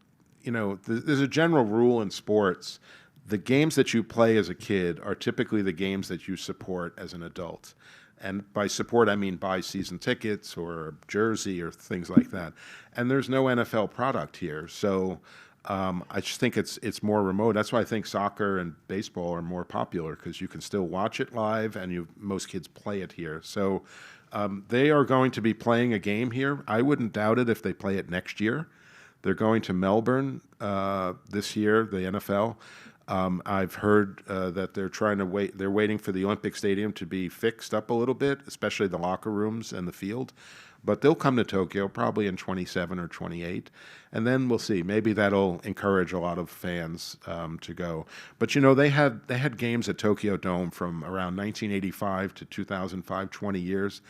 there's a general rule in sports: the games that you play as a kid are typically the games that you support as an adult. And by support, I mean buy season tickets or jersey or things like that. And there's no NFL product here, so. I just think it's more remote. That's why I think soccer and baseball are more popular, because you can still watch it live, and most kids play it here. So they are going to be playing a game here. I wouldn't doubt it if they play it next year. They're going to Melbourne this year, the NFL. I've heard that they're waiting for the Olympic Stadium to be fixed up a little bit, especially the locker rooms and the field. But they'll come to Tokyo probably in 27 or 28, and then we'll see. Maybe that'll encourage a lot of fans to go. But they had games at Tokyo Dome from around 1985 to 2005, 20 years,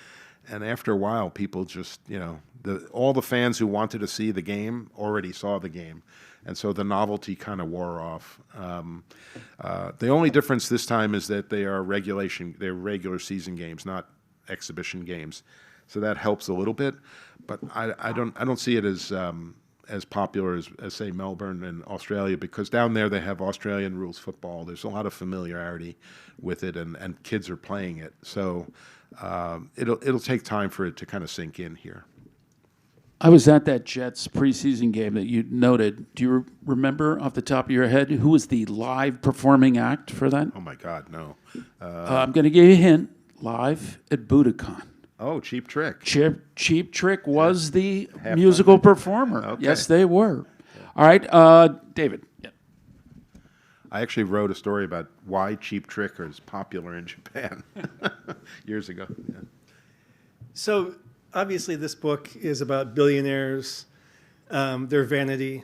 and after a while, people just all the fans who wanted to see the game already saw the game, and so the novelty kind of wore off. The only difference this time is that they're regular season games, not exhibition games, so that helps a little bit. But I don't see it as popular as say Melbourne and Australia, because down there they have Australian rules football. There's a lot of familiarity with it, and kids are playing it. So it'll take time for it to kind of sink in here. I was at that Jets preseason game that you noted. Do you remember off the top of your head who was the live performing act for that? Oh my God, no. I'm going to give you a hint. Live at Budokan. Oh, Cheap Trick. Cheap Trick was the musical performer. Okay. Yes, they were. All right, David. Yeah. I actually wrote a story about why Cheap Trick is popular in Japan years ago. Yeah. So obviously, this book is about billionaires, their vanity.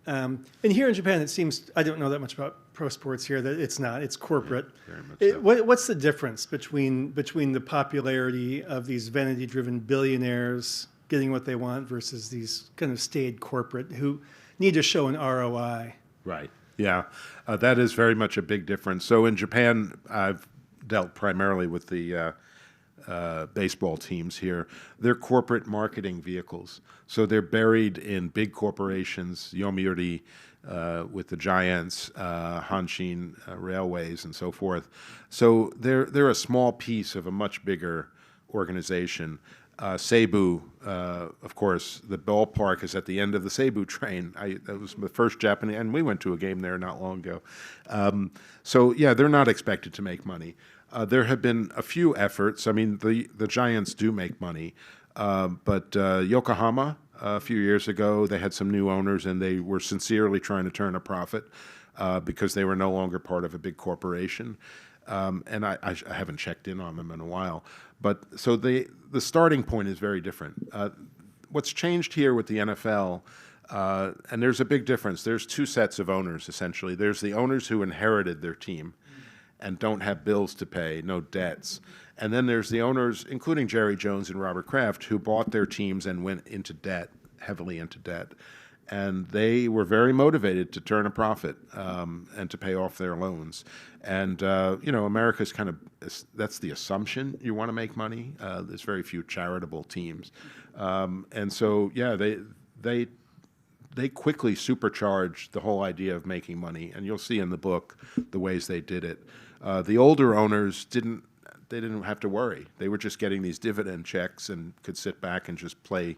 And here in Japan, it seems, I don't know that much about pro sports here, that it's not. It's corporate. Very much so. What's the difference between the popularity of these vanity-driven billionaires getting what they want versus these kind of staid corporate who need to show an ROI? Right. Yeah. That is very much a big difference. So in Japan, I've dealt primarily with the baseball teams here. They're corporate marketing vehicles. So they're buried in big corporations, Yomiuri with the Giants, Hanshin Railways, and so forth. So they're a small piece of a much bigger organization. Seibu, of course, the ballpark is at the end of the Seibu train. That was the first Japanese, and we went to a game there not long ago. So yeah, they're not expected to make money. There have been a few efforts. I mean, the Giants do make money, but Yokohama, a few years ago, they had some new owners, and they were sincerely trying to turn a profit because they were no longer part of a big corporation. And I haven't checked in on them in a while. But so the starting point is very different. What's changed here with the NFL, and there's a big difference. There's two sets of owners, essentially. There's the owners who inherited their team and don't have bills to pay, no debts. And then there's the owners, including Jerry Jones and Robert Kraft, who bought their teams and went into debt, heavily into debt. And they were very motivated to turn a profit and to pay off their loans. And, America's kind of, that's the assumption. You want to make money. There's very few charitable teams. And so, yeah, they quickly supercharged the whole idea of making money. And you'll see in the book the ways they did it. The older owners didn't have to worry. They were just getting these dividend checks and could sit back and just play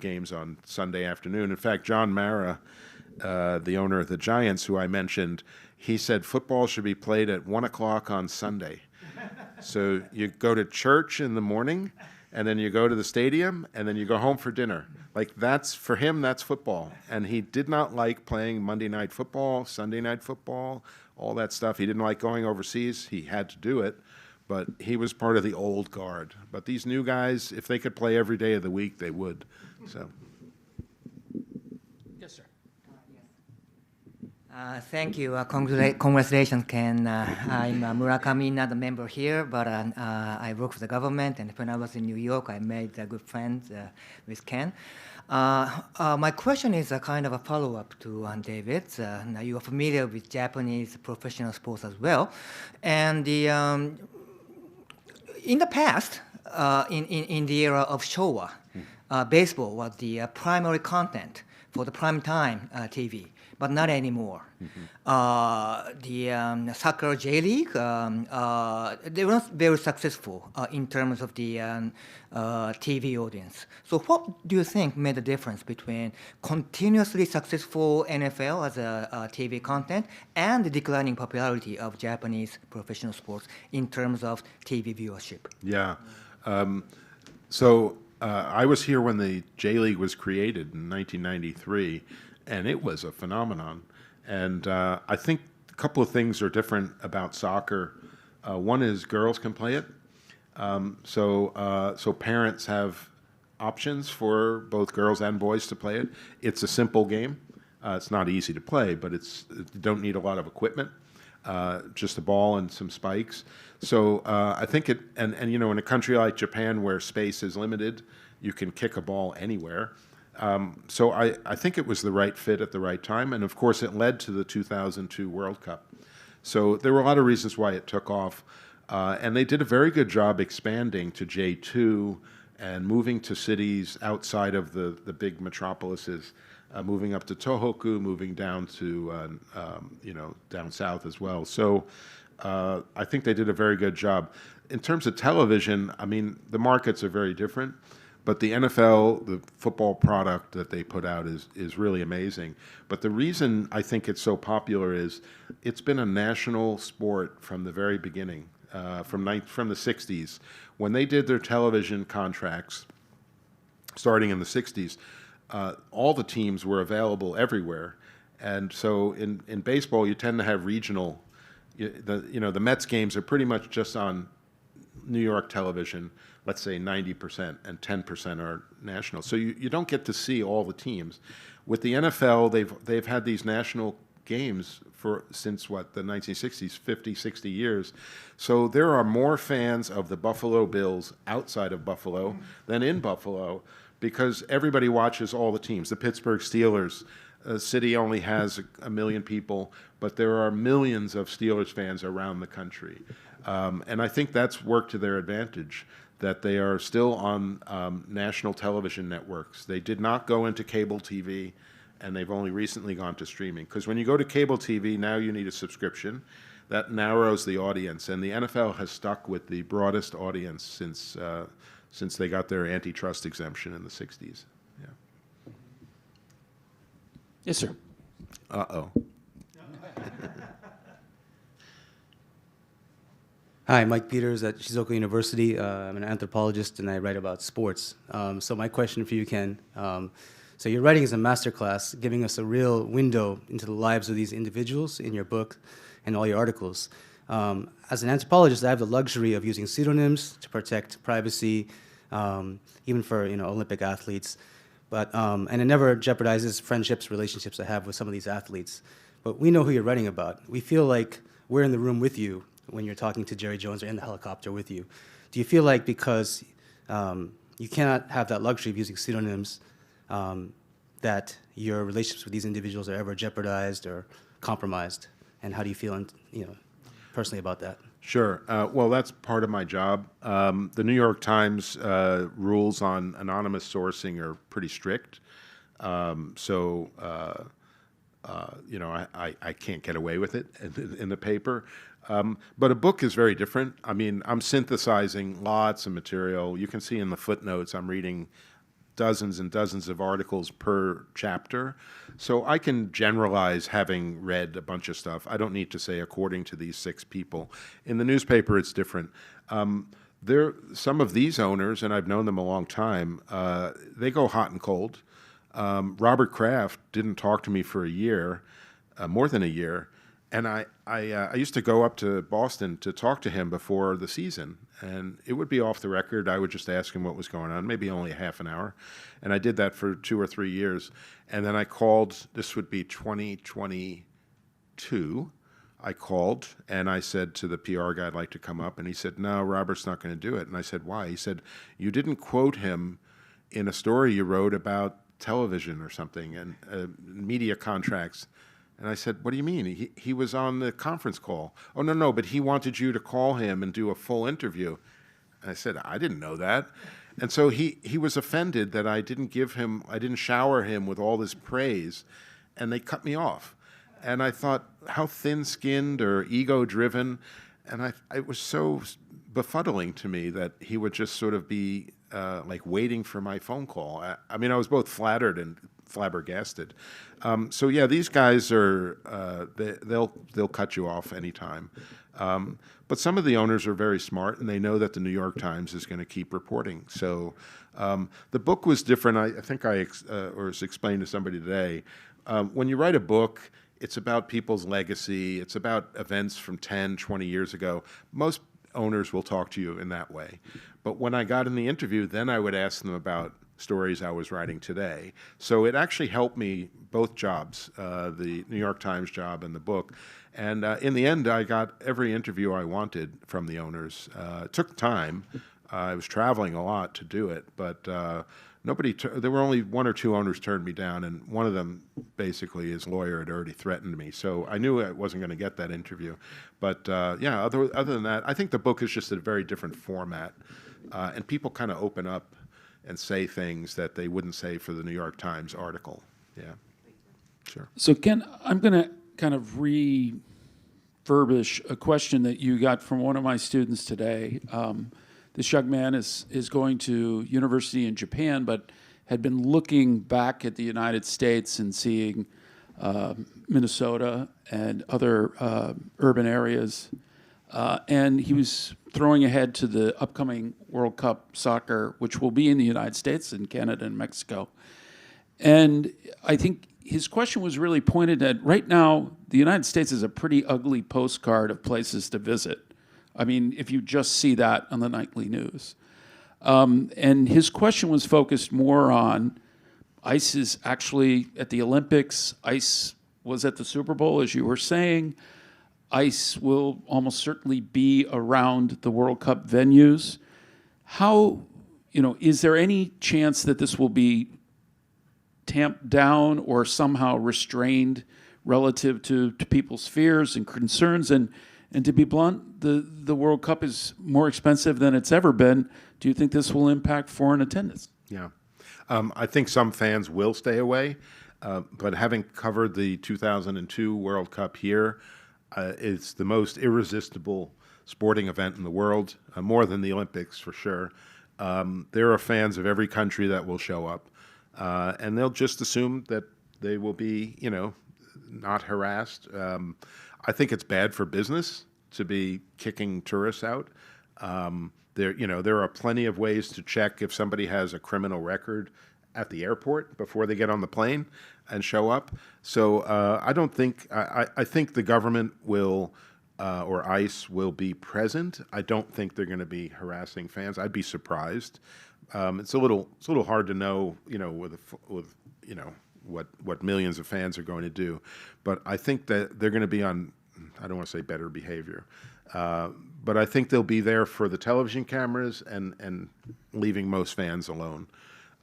games on Sunday afternoon. In fact, John Mara, the owner of the Giants, who I mentioned, he said football should be played at 1 o'clock on Sunday. So you go to church in the morning, and then you go to the stadium, and then you go home for dinner. Like for him, that's football. And he did not like playing Monday night football, Sunday night football, all that stuff. He didn't like going overseas. He had to do it. But he was part of the old guard. But these new guys, if they could play every day of the week, they would. So. Yes, sir. Thank you. Congratulations, Ken. I'm Murakami, not a member here, but I work for the government. And when I was in New York, I made good friends with Ken. My question is a kind of a follow-up to David's. Now you are familiar with Japanese professional sports as well. And in the past, in the era of Showa, baseball was the primary content for the primetime TV, but not anymore. The soccer J League, they were not very successful in terms of the TV audience. So what do you think made the difference between continuously successful NFL as a TV content and the declining popularity of Japanese professional sports in terms of TV viewership? Yeah. So I was here when the J League was created in 1993, and it was a phenomenon. And I think a couple of things are different about soccer. One is girls can play it. So parents have options for both girls and boys to play it. It's a simple game. It's not easy to play, but you don't need a lot of equipment. Just a ball and some spikes. So I think in a country like Japan where space is limited You can kick a ball anywhere. So I think it was the right fit at the right time. And of course, it led to the 2002 World Cup. So there were a lot of reasons why it took off. And they did a very good job expanding to J2 and moving to cities outside of the big metropolises, moving up to Tohoku, moving down to, down south as well. So I think they did a very good job. In terms of television, I mean, the markets are very different. But the NFL, the football product that they put out is really amazing. But the reason I think it's so popular is it's been a national sport from the very beginning, from the 60s. When they did their television contracts, starting in the 60s, all the teams were available everywhere. And so in baseball, you tend to have regional. The Mets games are pretty much just on New York television, let's say 90%, and 10% are national. So you don't get to see all the teams. With the NFL, they've had these national games since the 1960s, 50, 60 years. So there are more fans of the Buffalo Bills outside of Buffalo than in Buffalo, because everybody watches all the teams. The Pittsburgh Steelers, a city only has a million people, but there are millions of Steelers fans around the country. And I think that's worked to their advantage, that they are still on national television networks. They did not go into cable TV, and they've only recently gone to streaming. Because when you go to cable TV, now you need a subscription. That narrows the audience, and the NFL has stuck with the broadest audience since they got their antitrust exemption in the 60s. Yeah. Yes, sir. Uh-oh. Hi, Mike Peters at Shizuoka University. I'm an anthropologist and I write about sports. So my question for you, Ken, so your writing is a masterclass, giving us a real window into the lives of these individuals in your book and all your articles. As an anthropologist, I have the luxury of using pseudonyms to protect privacy, even for Olympic athletes. But and it never jeopardizes friendships, relationships I have with some of these athletes. But we know who you're writing about. We feel like we're in the room with you when you're talking to Jerry Jones or in the helicopter with you. Do you feel like because you cannot have that luxury of using pseudonyms, that your relationships with these individuals are ever jeopardized or compromised? And how do you feel, personally about that? Sure. Well, that's part of my job. The New York Times rules on anonymous sourcing are pretty strict. I can't get away with it in the paper. But a book is very different. I mean, I'm synthesizing lots of material. You can see in the footnotes I'm reading dozens and dozens of articles per chapter. So I can generalize having read a bunch of stuff. I don't need to say according to these 6 people. In the newspaper, it's different. Some of these owners, and I've known them a long time, they go hot and cold. Robert Kraft didn't talk to me for a year, more than a year. And I used to go up to Boston to talk to him before the season, and it would be off the record. I would just ask him what was going on, maybe only a half an hour. And I did that for 2 or 3 years. And then I called, this would be 2022. I called and I said to the PR guy, I'd like to come up. And he said, no, Robert's not going to do it. And I said, why? He said, you didn't quote him in a story you wrote about television or something and media contracts. And I said, what do you mean? He was on the conference call. Oh, no, but he wanted you to call him and do a full interview. And I said, I didn't know that. And so he was offended that I didn't shower him with all this praise, and they cut me off. And I thought, how thin-skinned or ego-driven. And it was so befuddling to me that he would just sort of be like waiting for my phone call. I mean, I was both flattered and flabbergasted. So yeah, these guys are they'll cut you off anytime. But some of the owners are very smart, and they know that the New York Times is going to keep reporting. So the book was different. I think I explained to somebody today. When you write a book, it's about people's legacy. It's about events from 10, 20 years ago. Most owners will talk to you in that way. But when I got in the interview, then I would ask them about stories I was writing today. So it actually helped me both jobs, the New York Times job and the book. And in the end, I got every interview I wanted from the owners. It took time. I was traveling a lot to do it, but there were only one or two owners turned me down, and one of them, basically, his lawyer had already threatened me. So I knew I wasn't going to get that interview. But yeah, other than that, I think the book is just a very different format, and people kind of open up and say things that they wouldn't say for the New York Times article. Yeah, sure. So Ken, I'm going to kind of refurbish a question that you got from one of my students today. This young man is going to university in Japan, but had been looking back at the United States and seeing Minnesota and other urban areas. And he was throwing ahead to the upcoming World Cup soccer, which will be in the United States and Canada and Mexico. And I think his question was really pointed at, right now, the United States is a pretty ugly postcard of places to visit. I mean, if you just see that on the nightly news. And his question was focused more on ICE is actually at the Olympics. ICE was at the Super Bowl, as you were saying. ICE will almost certainly be around the World Cup venues. How, is there any chance that this will be tamped down or somehow restrained relative to people's fears and concerns? And to be blunt, the World Cup is more expensive than it's ever been. Do you think this will impact foreign attendance? Yeah. I think some fans will stay away, but having covered the 2002 World Cup here, it's the most irresistible sporting event in the world, more than the Olympics for sure. There are fans of every country that will show up, and they'll just assume that they will be, not harassed. I think it's bad for business to be kicking tourists out. There are plenty of ways to check if somebody has a criminal record at the airport before they get on the plane and show up. So I don't think I think the government will or ICE will be present. I don't think they're going to be harassing fans. I'd be surprised. It's a little hard to know, what millions of fans are going to do. But I think that they're going to be on, I don't want to say better behavior, but I think they'll be there for the television cameras and leaving most fans alone.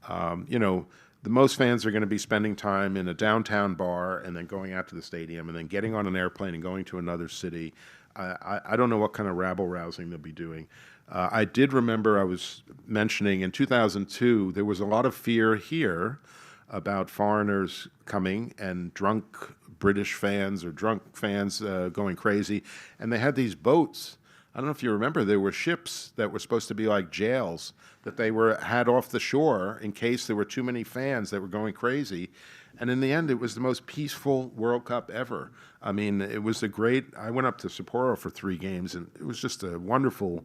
The most fans are going to be spending time in a downtown bar and then going out to the stadium and then getting on an airplane and going to another city. I don't know what kind of rabble-rousing they'll be doing. I did remember I was mentioning in 2002 there was a lot of fear here about foreigners coming and drunk British fans or drunk fans going crazy. And they had these boats. I don't know if you remember, there were ships that were supposed to be like jails that they had off the shore in case there were too many fans that were going crazy. And in the end, it was the most peaceful World Cup ever. I mean, it was I went up to Sapporo for 3 games, and it was just a wonderful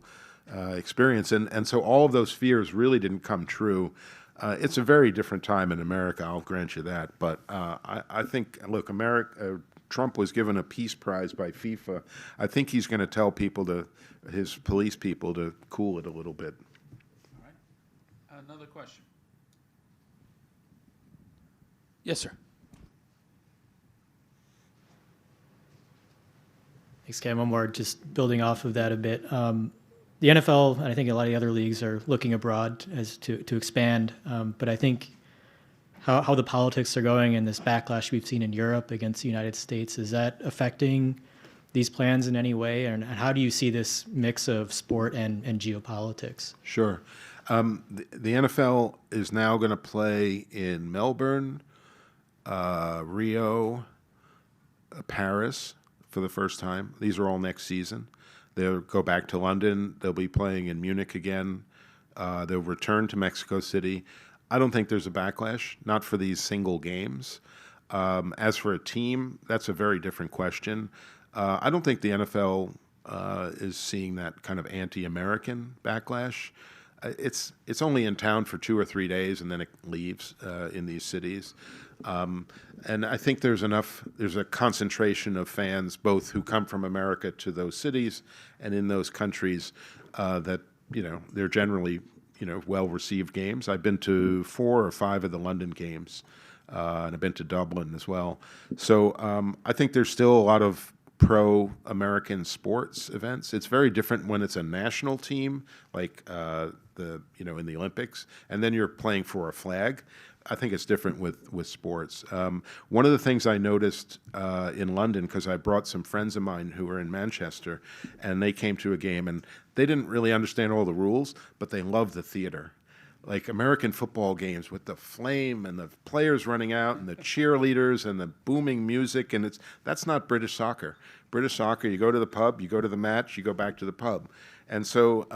experience. And so all of those fears really didn't come true. It's a very different time in America, I'll grant you that. But I think, look, Trump was given a peace prize by FIFA. I think he's going to tell his police people to cool it a little bit. All right. Another question. Yes, sir. Thanks, Cam. One more, just building off of that a bit. The NFL, and I think a lot of the other leagues, are looking abroad as to expand. But I think how the politics are going and this backlash we've seen in Europe against the United States, is that affecting these plans in any way? And how do you see this mix of sport and geopolitics? Sure. The NFL is now going to play in Melbourne, Rio, Paris for the first time. These are all next season. They'll go back to London. They'll be playing in Munich again. They'll return to Mexico City. I don't think there's a backlash, not for these single games. As for a team, that's a very different question. I don't think the NFL is seeing that kind of anti-American backlash. It's only in town for 2 or 3 days, and then it leaves in these cities. And I think there's a concentration of fans, both who come from America to those cities and in those countries, that, they're generally, well-received games. I've been to 4 or 5 of the London games, and I've been to Dublin as well. So I think there's still a lot of pro-American sports events. It's very different when it's a national team, like in the Olympics, and then you're playing for a flag. I think it's different with sports. One of the things I noticed in London, because I brought some friends of mine who were in Manchester, and they came to a game, and they didn't really understand all the rules, but they loved the theater. Like American football games with the flame and the players running out and the cheerleaders and the booming music, and that's not British soccer. British soccer, you go to the pub, you go to the match, you go back to the pub. And so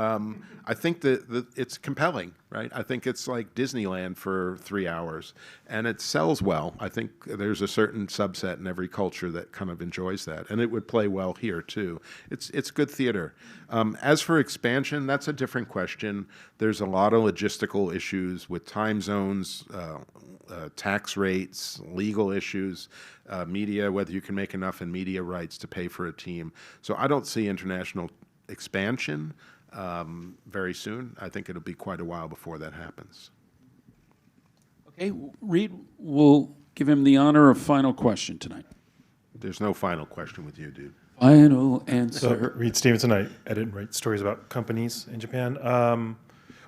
I think that it's compelling, right? I think it's like Disneyland for 3 hours, and it sells well. I think there's a certain subset in every culture that kind of enjoys that, and it would play well here too. It's good theater. As for expansion, that's a different question. There's a lot of logistical issues with time zones, tax rates, legal issues, media, whether you can make enough in media rights to pay for a team. So I don't see international expansion very soon. I think it'll be quite a while before that happens. Okay, Reed, we'll give him the honor of final question tonight. There's no final question with you, dude. Final So, answer. Reed Stevenson, I edit and write stories about companies in Japan.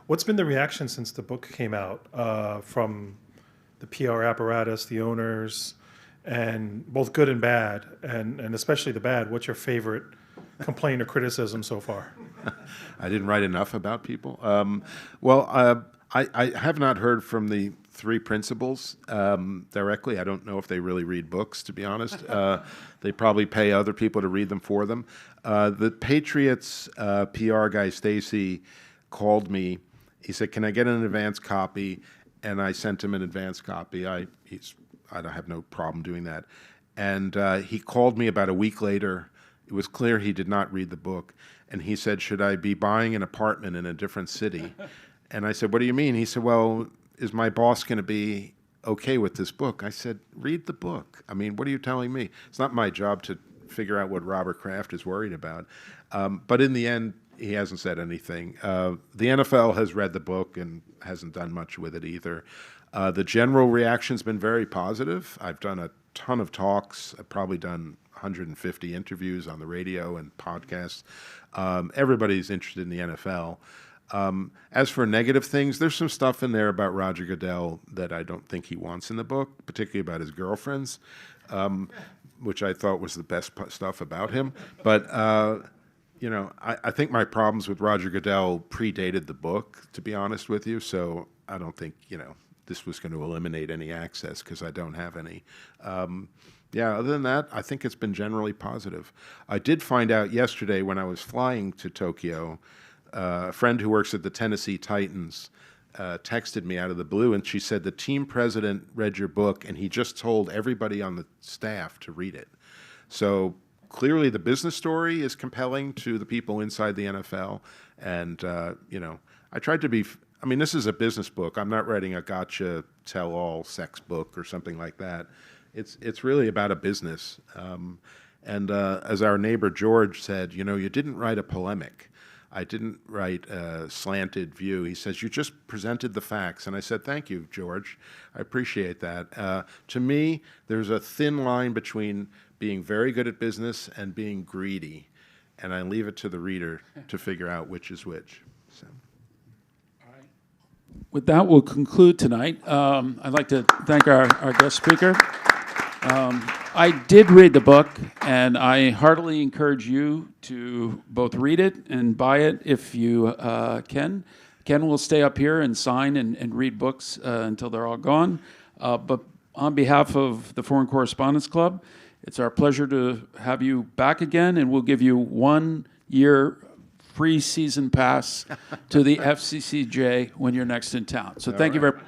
What's been the reaction since the book came out from the PR apparatus, the owners, and both good and bad, and especially the bad? What's your favorite complaint or criticism so far? I didn't write enough about people. I have not heard from the three principals directly. I don't know if they really read books, to be honest. They probably pay other people to read them for them. The Patriots PR guy, Stacy, called me. He said, "Can I get an advance copy?" And I sent him an advance copy. I have no problem doing that. And he called me about a week later. It was clear he did not read the book. And he said, "Should I be buying an apartment in a different city?" And I said, "What do you mean?" He said, "Well, is my boss going to be okay with this book?" I said, "Read the book. I mean, what are you telling me? It's not my job to figure out what Robert Kraft is worried about." But in the end, he hasn't said anything. The NFL has read the book and hasn't done much with it either. The general reaction's been very positive. I've done a ton of talks. I've probably done 150 interviews on the radio and podcasts. Everybody's interested in the NFL. As for negative things, there's some stuff in there about Roger Goodell that I don't think he wants in the book, particularly about his girlfriends, which I thought was the best stuff about him. But I think my problems with Roger Goodell predated the book, to be honest with you. So I don't think this was going to eliminate any access because I don't have any. Other than that, I think it's been generally positive. I did find out yesterday when I was flying to Tokyo, a friend who works at the Tennessee Titans texted me out of the blue, and she said the team president read your book, and he just told everybody on the staff to read it. So clearly the business story is compelling to the people inside the NFL, and I tried to be. I mean, this is a business book. I'm not writing a gotcha tell-all sex book or something like that. It's really about a business. And as our neighbor George said, you didn't write a polemic. I didn't write a slanted view. He says, "You just presented the facts." And I said, "Thank you, George. I appreciate that." To me, there's a thin line between being very good at business and being greedy. And I leave it to the reader to figure out which is which. So. With that, we'll conclude tonight. I'd like to thank our guest speaker. I did read the book, and I heartily encourage you to both read it and buy it if you can. Ken will stay up here and sign and read books until they're all gone. But on behalf of the Foreign Correspondents Club, it's our pleasure to have you back again, and we'll give you 1 year free season pass to the FCCJ when you're next in town. So thank you very much.